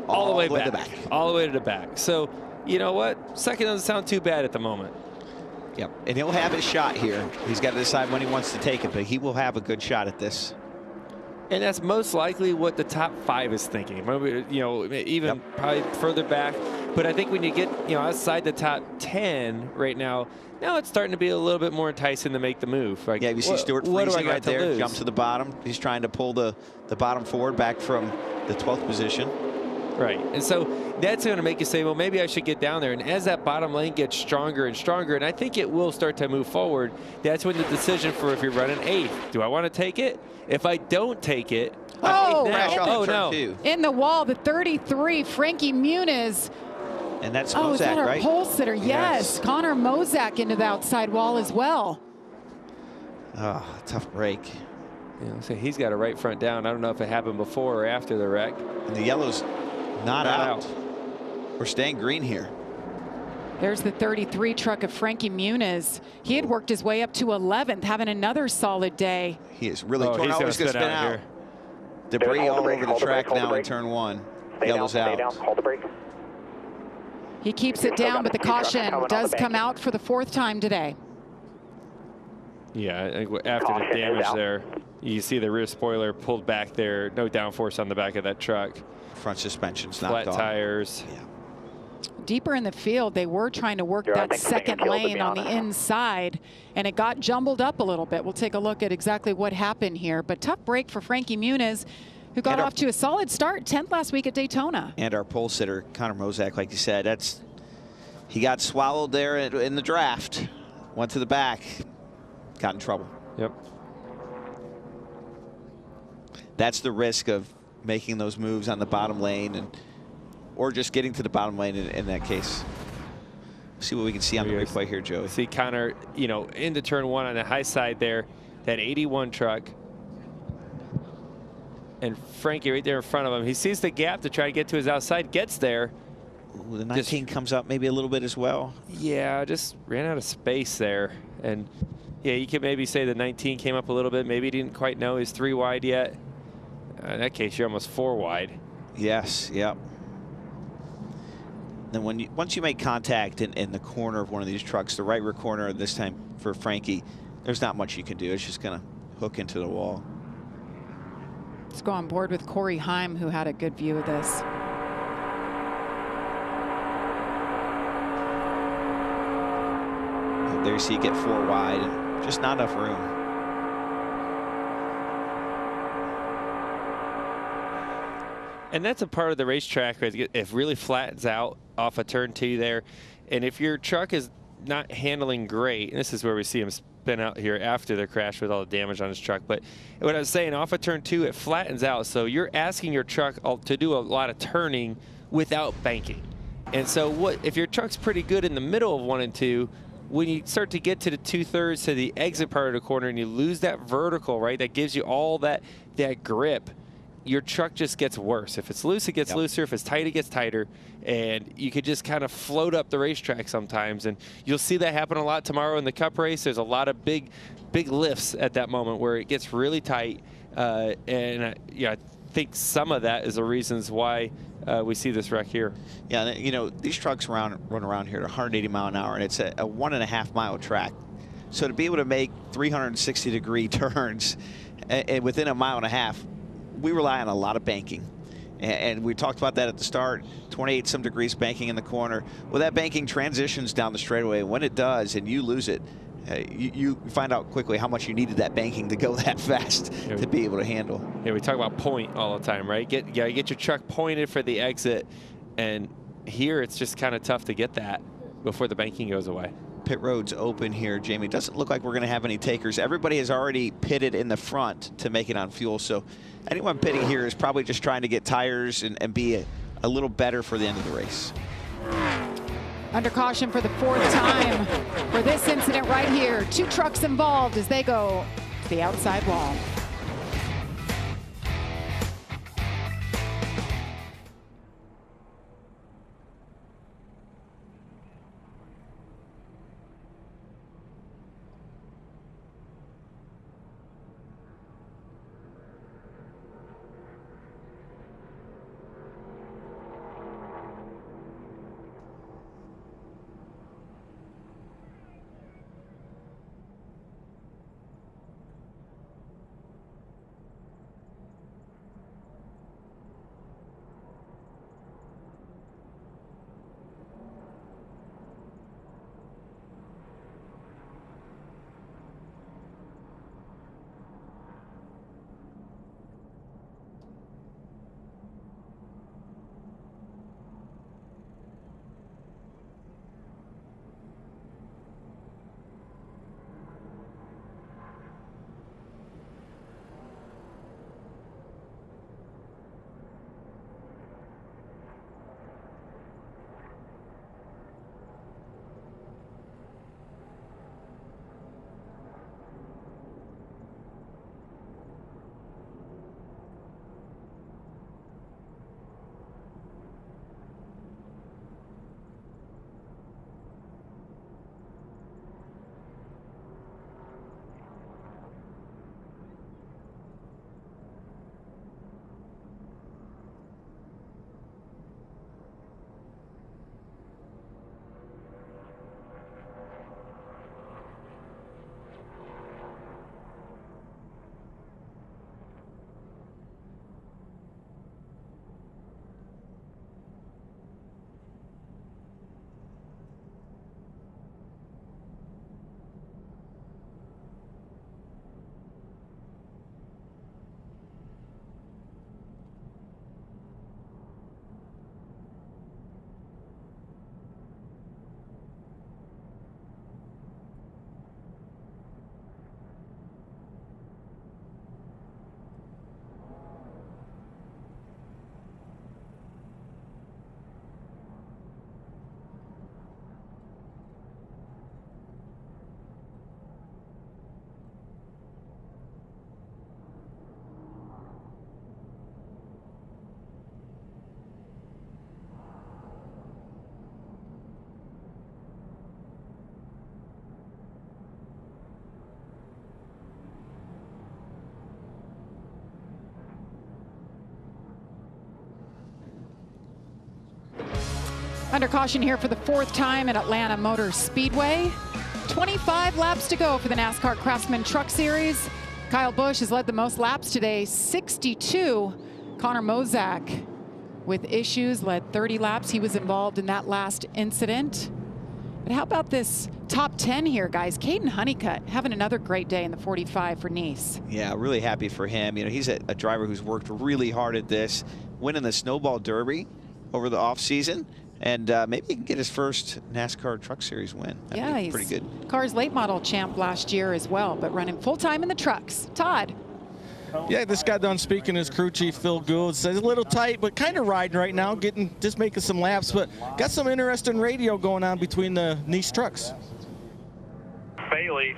all the way back. All the way to the back. So, you know what? Second doesn't sound too bad at the moment. Yep, and he'll have his shot here. He's got to decide when he wants to take it, but he will have a good shot at this. And that's most likely what the top 5 is thinking. Maybe, you know, even probably further back. But I think when you get, you know, outside the top 10 right now, it's starting to be a little bit more enticing to make the move. Like, yeah, you see Stewart freezing right there, jump to the bottom. He's trying to pull the bottom forward back from the 12th position. Right, and so that's going to make you say, well, maybe I should get down there. And as that bottom lane gets stronger and stronger, and I think it will start to move forward, that's when the decision for if you're running 8th, do I want to take it? If I don't take it, no. In the wall, the 33, Frankie Muniz. And that's Mozak, is that our right? pole sitter? Yes. Connor Mozak into the outside wall as well. Oh, tough break. You know, so he's got a right front down. I don't know if it happened before or after the wreck. And the yellow's not out. We're staying green here. There's the 33 truck of Frankie Muniz. He had worked his way up to 11th, having another solid day. He is really torn out. He's going to spin out. Here. Debris all over the track now in turn 1. Yellow's out. Stay down. Hold the brake. He keeps it down, but the caution does come out for the 4th time today. Yeah, I think after the damage there, you see the rear spoiler pulled back there. No downforce on the back of that truck. Front suspension's knocked off. Flat tires. Yeah. Deeper in the field, they were trying to work that second lane on the inside, and it got jumbled up a little bit. We'll take a look at exactly what happened here. But tough break for Frankie Muniz, who got off to a solid start, 10th last week at Daytona. And our pole sitter, Connor Mozak, like you said, he got swallowed there in the draft. Went to the back, got in trouble. Yep. That's the risk of making those moves on the bottom lane, or just getting to the bottom lane in that case. See what we can see on the replay here, Joey. See Connor, you know, into turn 1 on the high side there, that 81 truck. And Frankie right there in front of him. He sees the gap to try to get to his outside, gets there. Ooh, the 19 comes up maybe a little bit as well. Yeah, just ran out of space there. And yeah, you could maybe say the 19 came up a little bit. Maybe he didn't quite know he's 3 wide yet. In that case, you're almost 4 wide. Yes, yep. Then once you make contact in the corner of one of these trucks, the right rear corner this time for Frankie, there's not much you can do. It's just going to hook into the wall. Let's go on board with Corey Heim, who had a good view of this. There you see you get 4 wide, and just not enough room. And that's a part of the racetrack. It really flattens out off of turn 2 there. And if your truck is not handling great, and this is where we see him spin out here after the crash with all the damage on his truck. But what I was saying, off of turn 2, it flattens out. So you're asking your truck to do a lot of turning without banking. And so if your truck's pretty good in the middle of 1 and 2, when you start to get to the 2/3 to the exit part of the corner and you lose that vertical, right, that gives you all that grip, your truck just gets worse. If it's loose, it gets looser. If it's tight, it gets tighter. And you could just kind of float up the racetrack sometimes. And you'll see that happen a lot tomorrow in the Cup race. There's a lot of big lifts at that moment where it gets really tight. I think some of that is the reasons why we see this wreck here. Yeah, you know, these trucks run around here at 180 mile an hour, and it's a 1.5 mile track. So to be able to make 360-degree turns and within 1.5 miles, we rely on a lot of banking. And we talked about that at the start, 28-some degrees banking in the corner. Well, that banking transitions down the straightaway. When it does and you lose it, you find out quickly how much you needed that banking to go that fast to be able to handle. Yeah, we talk about point all the time, right? Get your truck pointed for the exit. And here it's just kind of tough to get that before the banking goes away. Pit road's open here, Jamie. Doesn't look like we're going to have any takers. Everybody has already pitted in the front to make it on fuel. So anyone pitting here is probably just trying to get tires and be a little better for the end of the race. Under caution for the 4th time for this incident right here. 2 trucks involved as they go to the outside wall. Under caution here for the 4th time at Atlanta Motor Speedway. 25 laps to go for the NASCAR Craftsman Truck Series. Kyle Busch has led the most laps today, 62. Connor Mozak with issues led 30 laps. He was involved in that last incident. But how about this top 10 here, guys? Caden Honeycutt having another great day in the 45 for Nice. Yeah, really happy for him. You know, he's a driver who's worked really hard at this, winning the Snowball Derby over the offseason. And maybe he can get his first NASCAR Truck Series win. That'd be pretty good. Cars late model champ last year as well, but running full-time in the trucks. Todd. Yeah, this got done speaking to his crew chief, Phil Gould. Says a little tight, but kind of riding right now, just making some laps, but got some interesting radio going on between the Nice trucks. Bailey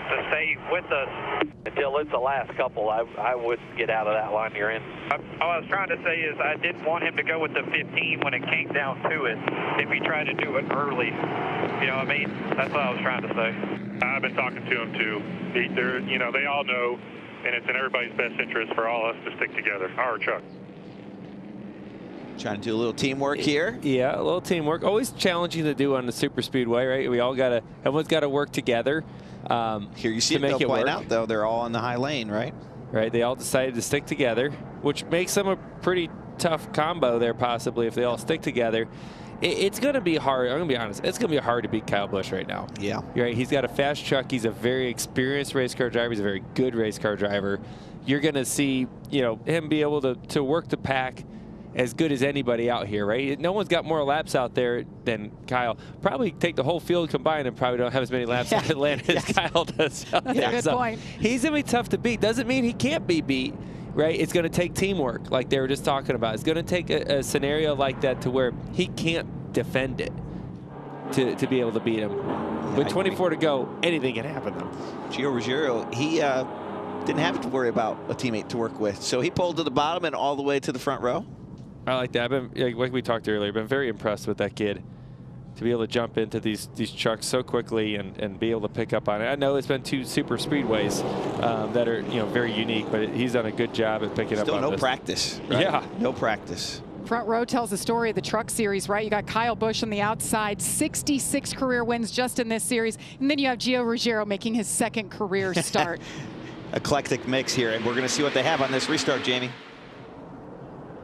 to stay with us until it's the last couple. I wouldn't get out of that line you're in. All I was trying to say is I didn't want him to go with the 15 when it came down to it. If he tried to do it early, you know what I mean? That's what I was trying to say. I've been talking to him too. You know, they all know, and it's in everybody's best interest for all of us to stick together, our truck. Trying to do a little teamwork here. Yeah, a little teamwork. Always challenging to do on the super speedway, right? Everyone's got to work together. Here you see it, they'll point out, though, they're all in the high lane, right? Right, they all decided to stick together, which makes them a pretty tough combo there, possibly, if they all stick together. It's going to be hard. I'm going to be honest. It's going to be hard to beat Kyle Busch right now. Yeah. You're right. He's got a fast truck. He's a very experienced race car driver. He's a very good race car driver. You're going to see, you know, him be able to work the pack as good as anybody out here, right? No one's got more laps out there than Kyle. Probably take the whole field combined and probably don't have as many laps in Atlanta as Kyle does. That's a good point. He's going to be tough to beat. Doesn't mean he can't be beat, right? It's going to take teamwork, like they were just talking about. It's going to take a scenario like that to where he can't defend it to be able to beat him. Yeah, with 24 to go, anything can happen, though. Gio Ruggiero, he didn't have to worry about a teammate to work with, so he pulled to the bottom and all the way to the front row. I like that. I've been, like we talked earlier, been very impressed with that kid to be able to jump into these trucks so quickly and be able to pick up on it. I know it's been 2 super speedways that are, you know, very unique, but he's done a good job at picking up on Still no this. practice, right? Yeah. No practice. Front row tells the story of the truck series, right? You got Kyle Busch on the outside, 66 career wins just in this series. And then you have Gio Ruggiero making his 2nd career start. Eclectic mix here, and we're going to see what they have on this restart, Jamie.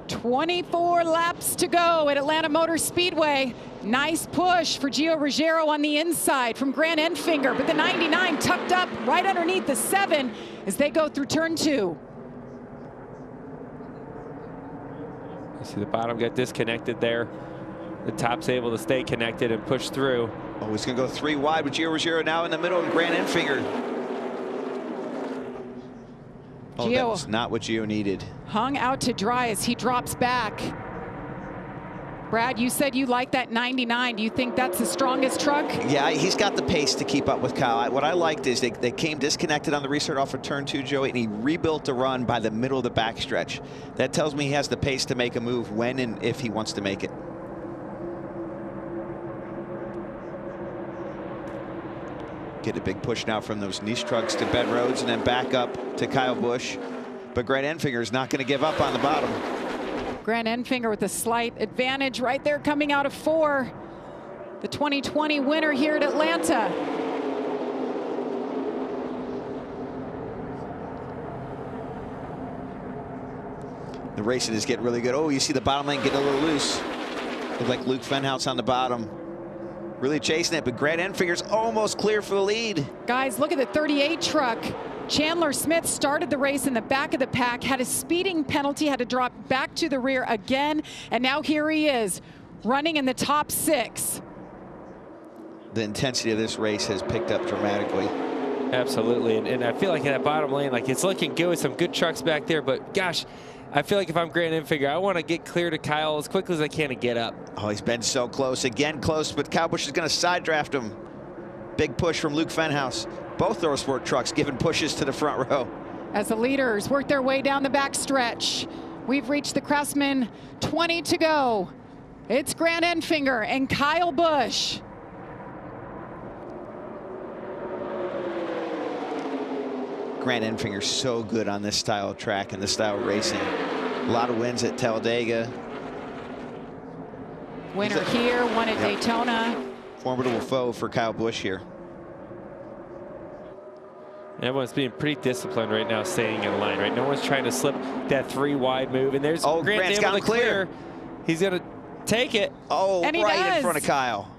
24 laps to go at Atlanta Motor Speedway. Nice push for Gio Ruggiero on the inside from Grant Enfinger, but the 99 tucked up right underneath the 7 as they go through turn 2. You see the bottom get disconnected there. The top's able to stay connected and push through. Oh, he's going to go 3 wide with Gio Ruggiero now in the middle and Grant Enfinger. Oh, that was not what Gio needed. Hung out to dry as he drops back. Brad, you said you like that 99. Do you think that's the strongest truck? Yeah, he's got the pace to keep up with Kyle. What I liked is they came disconnected on the restart off of turn 2, Joey, and he rebuilt the run by the middle of the backstretch. That tells me he has the pace to make a move when and if he wants to make it. Get a big push now from those niche trucks to Ben Rhodes and then back up to Kyle Busch. But Grant Enfinger is not going to give up on the bottom. Grant Enfinger with a slight advantage right there coming out of 4. The 2020 winner here at Atlanta. The racing is getting really good. Oh, you see the bottom lane getting a little loose. Look like Luke Fenhouse on the bottom. Really chasing it, but Grant Enfinger's almost clear for the lead. Guys, look at the 38 truck. Chandler Smith started the race in the back of the pack, had a speeding penalty, had to drop back to the rear again, and now here he is, running in the top 6. The intensity of this race has picked up dramatically. Absolutely, and I feel like in that bottom lane, like it's looking good with some good trucks back there, but gosh, I feel like if I'm Grant Enfinger, I want to get clear to Kyle as quickly as I can to get up. Oh, he's been so close. Again close, but Kyle Busch is going to side draft him. Big push from Luke Fenhouse. Both Eurosport trucks giving pushes to the front row. As the leaders work their way down the back stretch, we've reached the Craftsman 20 to go. It's Grant Enfinger and Kyle Busch. Grant Enfinger's so good on this style of track and this style of racing. A lot of wins at Talladega. Winner here, won at Daytona. Formidable foe for Kyle Busch here. Everyone's being pretty disciplined right now, staying in line, right? No one's trying to slip that 3 wide move. And there's Grant's got able him to clear. He's going to take it. Oh, and right in front of Kyle.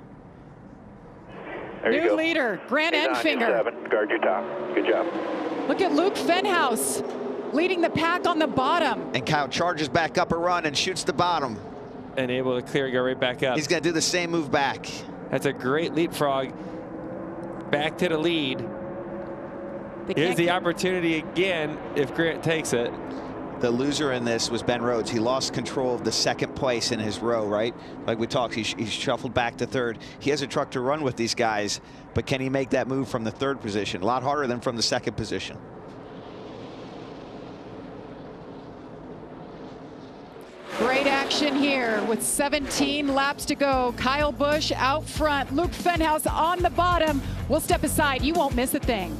New leader, Grant Enfinger. Guard your top. Good job. Look at Luke Fenhouse leading the pack on the bottom. And Kyle charges back up a run and shoots the bottom. And able to clear, go right back up. He's going to do the same move back. That's a great leapfrog. Back to the lead. Here's the opportunity again if Grant takes it. The loser in this was Ben Rhodes. He lost control of the second place in his row, right? Like we talked, he's shuffled back to third. He has a truck to run with these guys, but can he make that move from the third position? A lot harder than from the second position. Great action here with 17 laps to go. Kyle Busch out front, Luke Fenhouse on the bottom. We'll step aside. You won't miss a thing.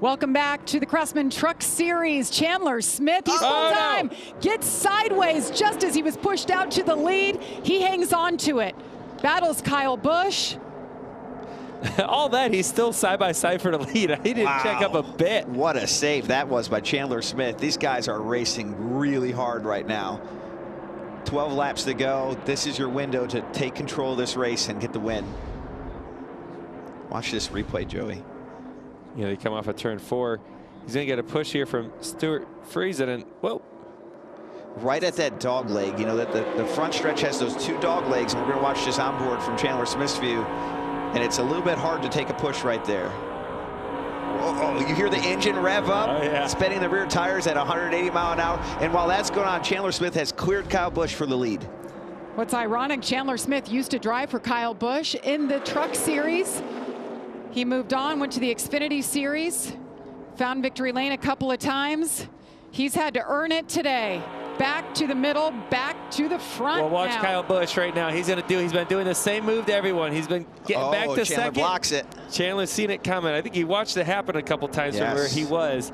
Welcome back to the Craftsman Truck Series. Chandler Smith, he's full time, gets sideways just as he was pushed out to the lead. He hangs on to it. Battles Kyle Busch. All that, he's still side by side for the lead. He didn't check up a bit. What a save that was by Chandler Smith. These guys are racing really hard right now. 12 laps to go. This is your window to take control of this race and get the win. Watch this replay, Joey. You know, they come off of turn 4. He's going to get a push here from Stuart Friesen, and whoa. Right at that dog leg, you know, that the front stretch has those 2 dog legs, and we're going to watch this onboard from Chandler Smith's view, and it's a little bit hard to take a push right there. Oh, you hear the engine rev up, spinning the rear tires at 180 mile an hour, and while that's going on, Chandler Smith has cleared Kyle Busch for the lead. What's ironic, Chandler Smith used to drive for Kyle Busch in the Truck Series. He moved on, went to the Xfinity Series, found victory lane a couple of times. He's had to earn it today. Back to the middle, back to the front. Well, watch now. Kyle Busch right now. He's been doing the same move to everyone. He's been getting back to Chandler second. blocks it. Chandler's seen it coming. I think he watched it happen a couple times from where he was.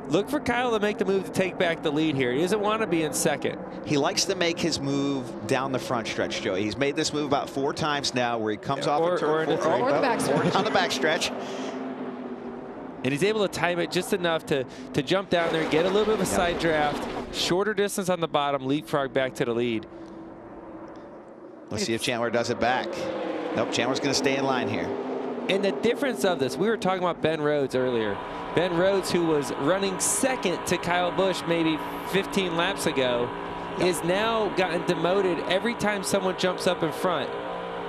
Look for Kyle to make the move to take back the lead here. He doesn't want to be in second. He likes to make his move down the front stretch, Joey. He's made this move about 4 times now where he comes off a turn or the back stretch. on the back stretch. And he's able to time it just enough to jump down there, get a little bit of a side draft, Shorter distance on the bottom, leapfrog back to the lead. Let's see if Chandler does it back. Nope, Chandler's going to stay in line here. And the difference of this, we were talking about Ben Rhodes earlier. Ben Rhodes, who was running second to Kyle Busch maybe 15 laps ago, is now gotten demoted every time someone jumps up in front.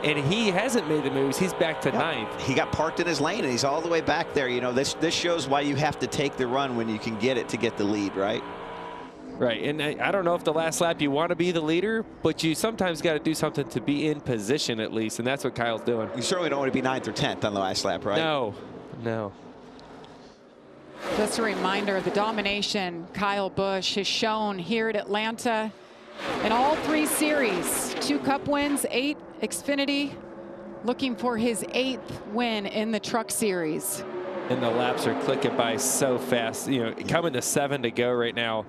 And he hasn't made the moves. He's back to ninth. He got parked in his lane, and he's all the way back there. You know, this shows why you have to take the run when you can get it to get the lead, right? Right, and I don't know if the last lap you want to be the leader, but you sometimes got to do something to be in position at least, and that's what Kyle's doing. You certainly don't want to be 9th or 10th on the last lap, right? No, no. Just a reminder of the domination Kyle Busch has shown here at Atlanta in all 3 series. 2 Cup wins, 8 Xfinity, looking for his 8th win in the Truck Series. And the laps are clicking by so fast. You know, coming to 7 to go right now.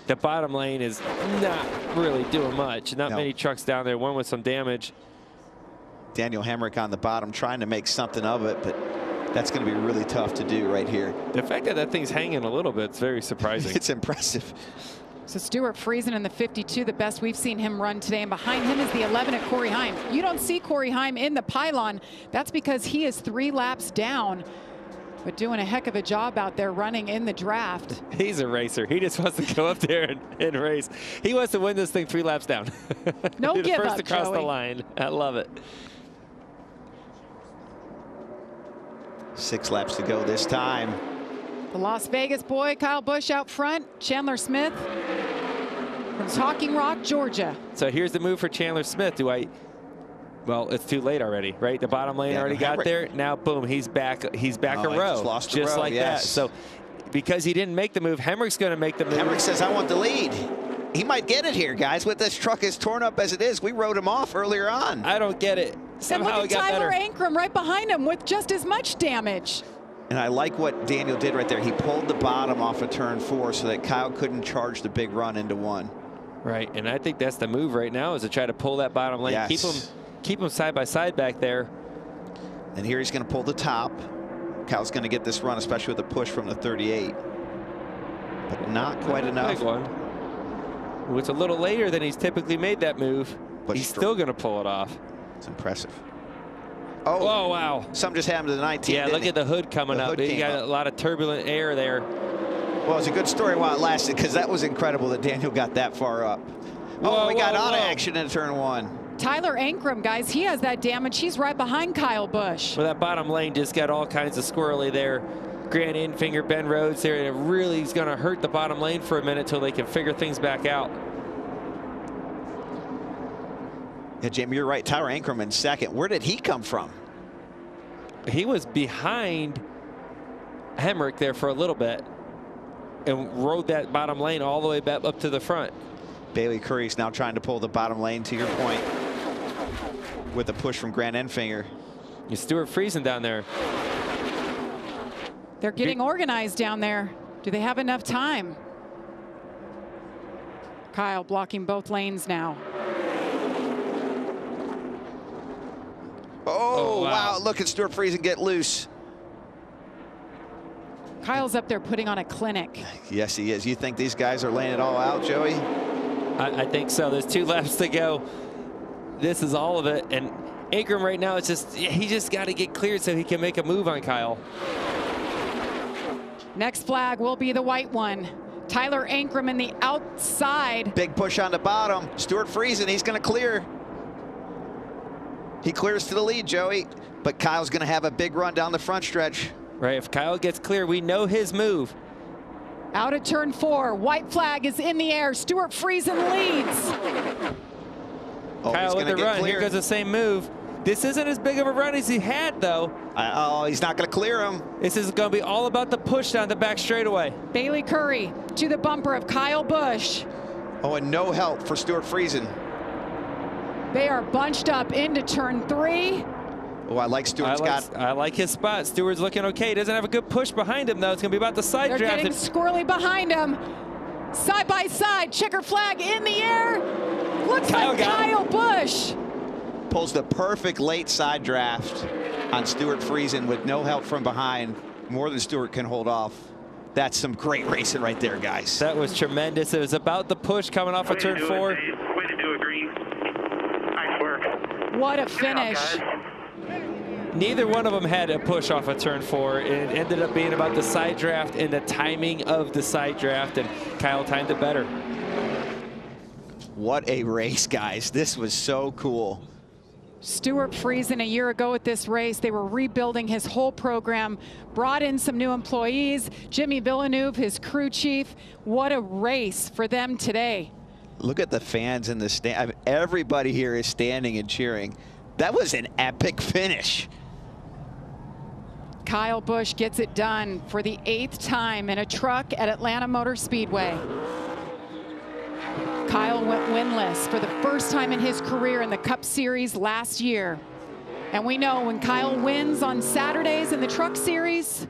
The bottom lane is not really doing much. Not many trucks down there, one with some damage. Daniel Hemrick on the bottom trying to make something of it, but that's going to be really tough to do right here. The fact that that thing's hanging a little bit is very surprising. It's impressive. So Stuart Friesen in the 52, the best we've seen him run today. And behind him is the 11 at Corey Heim. You don't see Corey Heim in the pylon. That's because he is 3 laps down, but doing a heck of a job out there running in the draft. He's a racer. He just wants to go up there and race. He wants to win this thing 3 laps down. No give first up, across Joey. the line. I love it. 6 laps to go this time. The Las Vegas boy, Kyle Busch out front. Chandler Smith from Talking Rock, Georgia. So here's the move for Chandler Smith. Well, it's too late already, right? The bottom lane already got there. Now, boom, he's back. He's back a row, just like that. So because he didn't make the move, Hemrick's going to make the move. Hemrick says, I want the lead. He might get it here, guys. With this truck as torn up as it is, we rode him off earlier on. I don't get it. Somehow and look at Tyler Ankrum right behind him with just as much damage. And I like what Daniel did right there. He pulled the bottom off of turn 4 so that Kyle couldn't charge the big run into 1. Right, and I think that's the move right now, is to try to pull that bottom lane. Yes. Keep them side by side back there. And here he's going to pull the top. Kyle's going to get this run, especially with a push from the 38. But not quite enough. Big one. Well, it's a little later than he's typically made that move, but he's still going to pull it off. It's impressive. Oh, wow. Something just happened to the 19. Yeah, look at the hood coming up. He got a lot of turbulent air there. Well, it's a good story while it lasted, because that was incredible that Daniel got that far up. Whoa, we got auto action in turn 1. Tyler Ankrum, guys, he has that damage. He's right behind Kyle Busch. Well, that bottom lane just got all kinds of squirrely there. Grant Infinger, Ben Rhodes there. It really is going to hurt the bottom lane for a minute till they can figure things back out. Yeah, Jamie, you're right. Tyler Ankrum in second. Where did he come from? He was behind Hemrick there for a little bit and rode that bottom lane all the way back up to the front. Bailey Curry's now trying to pull the bottom lane, to your point, with a push from Grant Enfinger. Stuart Friesen down there. They're getting organized down there. Do they have enough time? Kyle blocking both lanes now. Oh, wow. Look at Stuart Friesen get loose. Kyle's up there putting on a clinic. Yes, he is. You think these guys are laying it all out, Joey? I think so. There's 2 laps to go. This is all of it. And Ankrum right now, it's just, he just got to get cleared so he can make a move on Kyle. Next flag will be the white one. Tyler Ankrum in the outside. Big push on the bottom. Stuart Friesen, he's going to clear. He clears to the lead, Joey. But Kyle's going to have a big run down the front stretch. Right, if Kyle gets clear, we know his move. Out of turn 4, white flag is in the air. Stuart Friesen leads. Kyle with the run, here goes the same move. This isn't as big of a run as he had, though. Oh, he's not going to clear him. This is going to be all about the push down the back straightaway. Bailey Curry to the bumper of Kyle Busch. Oh, and no help for Stuart Friesen. They are bunched up into turn 3. Oh, I like Stewart's I like his spot. Stewart's looking okay. He doesn't have a good push behind him, though. It's going to be about the side They're draft. getting squirrely behind him. Side by side, checker flag in the air. Looks like Kyle Busch. Pulls the perfect late side draft on Stuart Friesen with no help from behind. More than Stewart can hold off. That's some great racing right there, guys. That was tremendous. It was about the push coming off of turn 4. Way to do it, Green. Nice work. What a finish. Neither one of them had a push off of turn 4. It ended up being about the side draft and the timing of the side draft, and Kyle timed it better. What a race, guys. This was so cool. Stuart Friesen a year ago at this race, they were rebuilding his whole program, brought in some new employees. Jimmy Villeneuve, his crew chief. What a race for them today. Look at the fans in the stand. I mean, everybody here is standing and cheering. That was an epic finish. Kyle Busch gets it done for the 8th time in a truck at Atlanta Motor Speedway. Kyle went winless for the first time in his career in the Cup Series last year. And we know when Kyle wins on Saturdays in the Truck Series,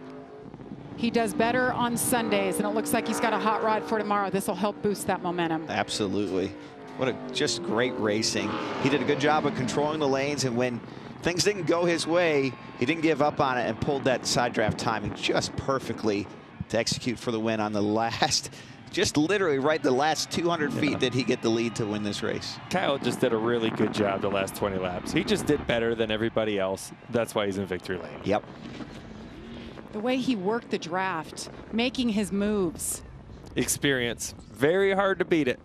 he does better on Sundays. And it looks like he's got a hot rod for tomorrow. This will help boost that momentum. Absolutely. What a just great racing. He did a good job of controlling the lanes, and when things didn't go his way, he didn't give up on it and pulled that side draft timing just perfectly to execute for the win on the last, just literally right the last 200 feet did he get the lead to win this race. Kyle just did a really good job the last 20 laps. He just did better than everybody else. That's why he's in victory lane. Yep. The way he worked the draft, making his moves. Experience. Very hard to beat it.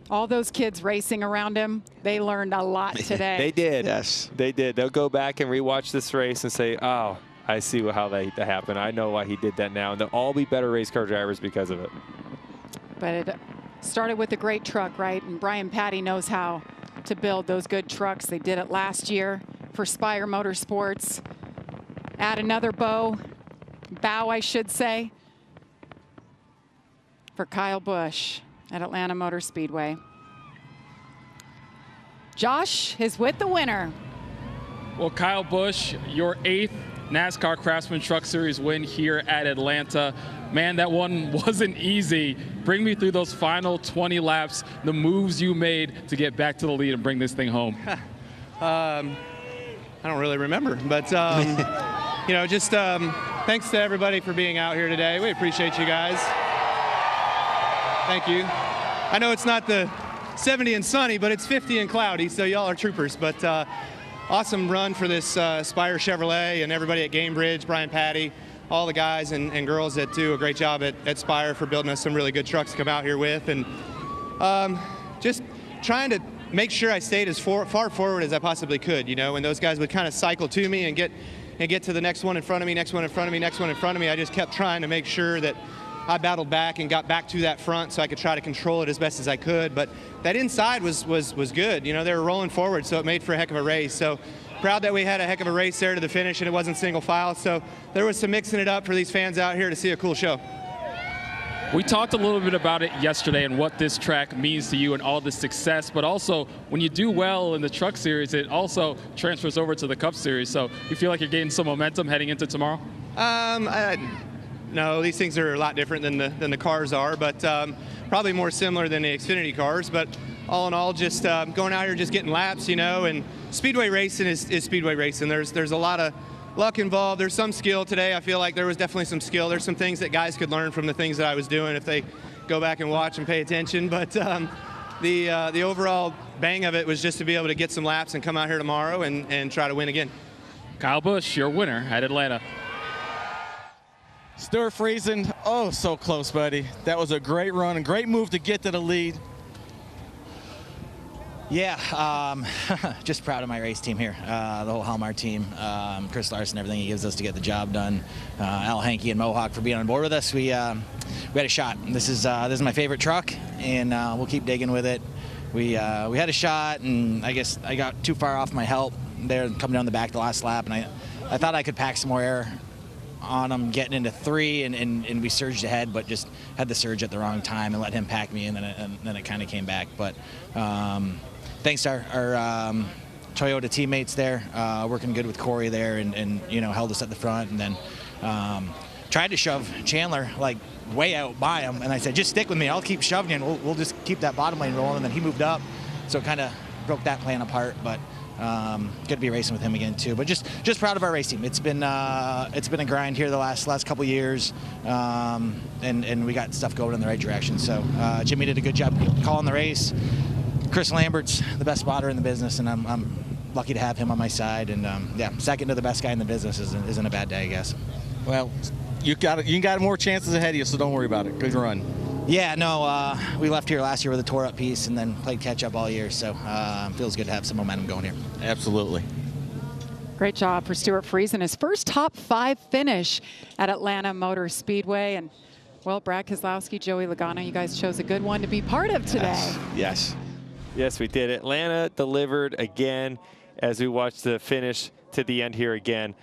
All those kids racing around him, they learned a lot today. They did. Yes. They did. They'll go back and rewatch this race and say, oh, I see how that happened. I know why he did that now. And they'll all be better race car drivers because of it. But it started with a great truck, right? And Brian Patty knows how to build those good trucks. They did it last year for Spire Motorsports. Add another bow, I should say, for Kyle Busch at Atlanta Motor Speedway. Josh is with the winner. Well, Kyle Busch, your 8th NASCAR Craftsman Truck Series win here at Atlanta. Man, that one wasn't easy. Bring me through those final 20 laps, the moves you made to get back to the lead and bring this thing home. I don't really remember, but you know, just thanks to everybody for being out here today. We appreciate you guys. Thank you. I know it's not the 70 and sunny, but it's 50 and cloudy, so y'all are troopers. But awesome run for this Spire Chevrolet and everybody at Gamebridge, Brian Patty, all the guys and girls that do a great job at Spire for building us some really good trucks to come out here with. And just trying to make sure I stayed as far forward as I possibly could, you know, when those guys would kind of cycle to me and get to the next one in front of me, next one in front of me, next one in front of me. I just kept trying to make sure that I battled back and got back to that front so I could try to control it as best as I could. But that inside was good. You know, they were rolling forward, so it made for a heck of a race. So proud that we had a heck of a race there to the finish, and it wasn't single file. So there was some mixing it up for these fans out here to see a cool show. We talked a little bit about it yesterday and what this track means to you and all the success, but also when you do well in the Truck Series, it also transfers over to the Cup Series. So you feel like you're getting some momentum heading into tomorrow? No, these things are a lot different than the cars are, but probably more similar than the Xfinity cars. But all in all, just going out here, just getting laps, you know. And speedway racing is speedway racing. There's a lot of luck involved. There's some skill today. I feel like there was definitely some skill. There's some things that guys could learn from the things that I was doing if they go back and watch and pay attention. But the overall bang of it was just to be able to get some laps and come out here tomorrow and try to win again. Kyle Busch, your winner at Atlanta. Stuart Friesen, oh, so close, buddy. That was a great run and great move to get to the lead. Yeah, just proud of my race team here, the whole Halmar team, Chris Larson, everything he gives us to get the job done. Al Hankey and Mohawk for being on board with us. We had a shot. This is my favorite truck, and we'll keep digging with it. We had a shot, and I guess I got too far off my help there coming down the back the last lap, and I thought I could pack some more air on him getting into 3, and we surged ahead, but just had the surge at the wrong time and let him pack me, and then it kind of came back. But thanks to our Toyota teammates there, working good with Corey there, and you know, held us at the front, and then tried to shove Chandler like way out by him, and I said, just stick with me, I'll keep shoving you, and we'll just keep that bottom lane rolling. And then he moved up, so it kind of broke that plan apart. But Good to be racing with him again too. But just proud of our race team. It's been a grind here the last couple years, and we got stuff going in the right direction. So Jimmy did a good job calling the race. Chris Lambert's the best spotter in the business, and I'm lucky to have him on my side. And yeah, second to the best guy in the business isn't a bad day, I guess. Well, you got more chances ahead of you, so don't worry about it. Good run. Yeah, no, we left here last year with a tore-up piece and then played catch-up all year, so feels good to have some momentum going here. Absolutely. Great job for Stuart Friesen, his first top 5 finish at Atlanta Motor Speedway. And, well, Brad Keselowski, Joey Logano, you guys chose a good one to be part of today. Yes. Yes, we did. Atlanta delivered again as we watched the finish to the end here again.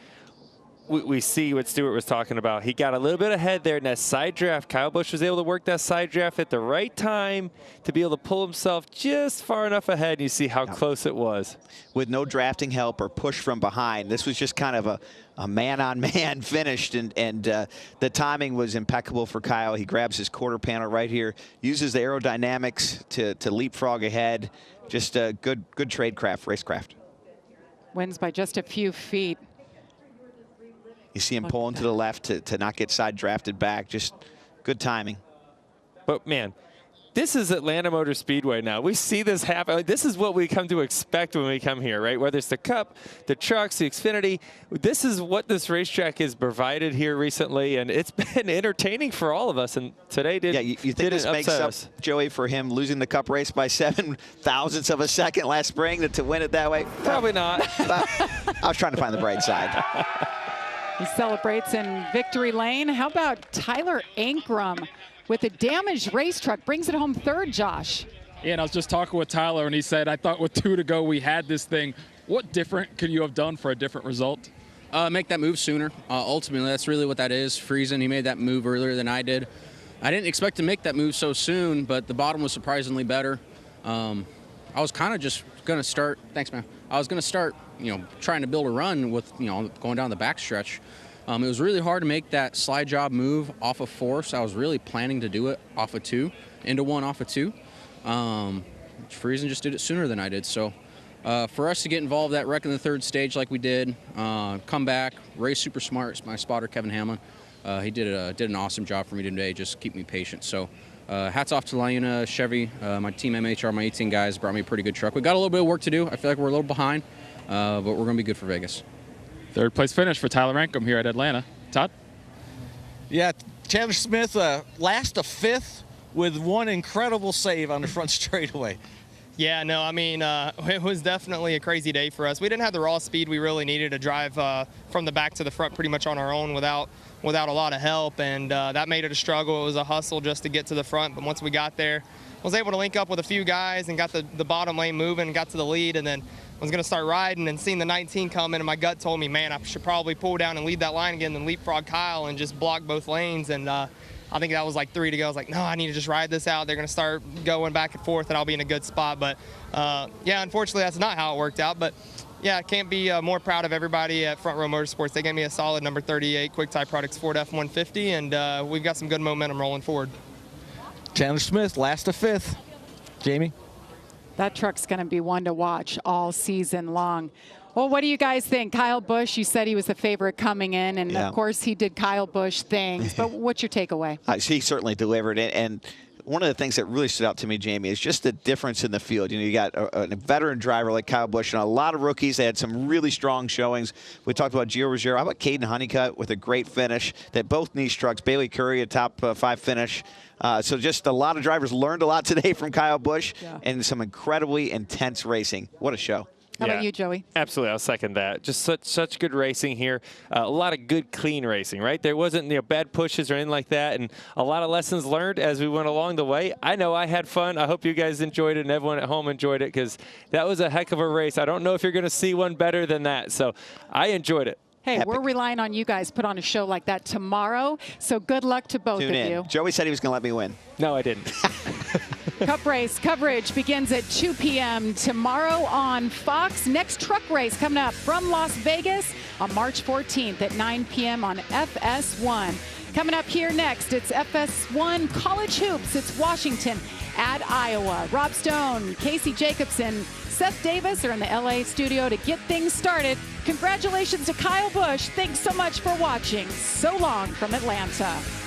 We see what Stuart was talking about. He got a little bit ahead there in that side draft. Kyle Busch was able to work that side draft at the right time to be able to pull himself just far enough ahead. And you see how close it was. With no drafting help or push from behind, this was just kind of a man-on-man finish, and the timing was impeccable for Kyle. He grabs his quarter panel right here, uses the aerodynamics to leapfrog ahead. Just a good racecraft. Wins by just a few feet. You see him pulling to the left to not get side drafted back. Just good timing. But, man, this is Atlanta Motor Speedway now. We see this happen. This is what we come to expect when we come here, right? Whether it's the Cup, the trucks, the Xfinity. This is what this racetrack has provided here recently, and it's been entertaining for all of us. And today did. Yeah, you think this makes up, Joey, for him losing the Cup race by 7 thousandths of a second last spring to win it that way? Probably not. I was trying to find the bright side. He celebrates in victory lane. How about Tyler Ankrum with a damaged race truck? Brings it home third, Josh. Yeah, and I was just talking with Tyler, and he said, I thought with 2 to go we had this thing. What different could you have done for a different result? Make that move sooner. Ultimately, that's really what that is. Friesen, he made that move earlier than I did. I didn't expect to make that move so soon, but the bottom was surprisingly better. I was kind of just going to start. Thanks, man. I was going to start, trying to build a run with, going down the backstretch. It was really hard to make that slide job move off of 4, so I was really planning to do it off of 2, into 1 off of 2. Friesen just did it sooner than I did. So for us to get involved that wreck in the 3rd stage like we did, come back, race super smart, my spotter Kevin Hamlin, he did an awesome job for me today, just keep me patient. So hats off to Laiuna, Chevy, my team MHR, my 18 guys brought me a pretty good truck. We got a little bit of work to do. I feel like we're a little behind, but we're going to be good for Vegas. 3rd place finish for Tyler Ankrum here at Atlanta. Todd? Yeah, Chandler Smith last of 5th with 1 incredible save on the front straightaway. Yeah, no, I mean, it was definitely a crazy day for us. We didn't have the raw speed we really needed to drive from the back to the front pretty much on our own without a lot of help, and that made it a struggle. It was a hustle just to get to the front, but once we got there, I was able to link up with a few guys and got the bottom lane moving, got to the lead, and then I was going to start riding and seeing the 19 come in, and my gut told me, man, I should probably pull down and lead that line again and leapfrog Kyle and just block both lanes. And I think that was like 3 to go. I was like, no, I need to just ride this out. They're going to start going back and forth, and I'll be in a good spot. But, yeah, unfortunately, that's not how it worked out. But, yeah, I can't be more proud of everybody at Front Row Motorsports. They gave me a solid number 38 Quick Type Products Ford F-150, and we've got some good momentum rolling forward. Chandler Smith, last of 5th. Jamie? That truck's going to be one to watch all season long. Well, what do you guys think? Kyle Busch, you said he was the favorite coming in, and of course he did Kyle Busch things, but what's your takeaway? He certainly delivered it, and one of the things that really stood out to me, Jamie, is just the difference in the field. You got a veteran driver like Kyle Busch and a lot of rookies. They had some really strong showings. We talked about Gio Ruggiero. How about Caden Honeycutt with a great finish? That both niche trucks. Bailey Curry, a top 5 finish. So just a lot of drivers learned a lot today from Kyle Busch, and some incredibly intense racing. What a show. How about you, Joey? Absolutely, I'll second that. Just such good racing here. A lot of good, clean racing, right? There wasn't bad pushes or anything like that, and a lot of lessons learned as we went along the way. I know I had fun. I hope you guys enjoyed it, and everyone at home enjoyed it, because that was a heck of a race. I don't know if you're going to see one better than that, so I enjoyed it. Hey, we're relying on you guys to put on a show like that tomorrow, so good luck to both of you. Joey said he was going to let me win. No, I didn't. Cup race coverage begins at 2 p.m. tomorrow on Fox. Next truck race coming up from Las Vegas on March 14th at 9 p.m. on FS1. Coming up here next, it's FS1 College Hoops. It's Washington at Iowa. Rob Stone, Casey Jacobson, Seth Davis are in the LA studio to get things started. Congratulations to Kyle Busch. Thanks so much for watching. So long from Atlanta.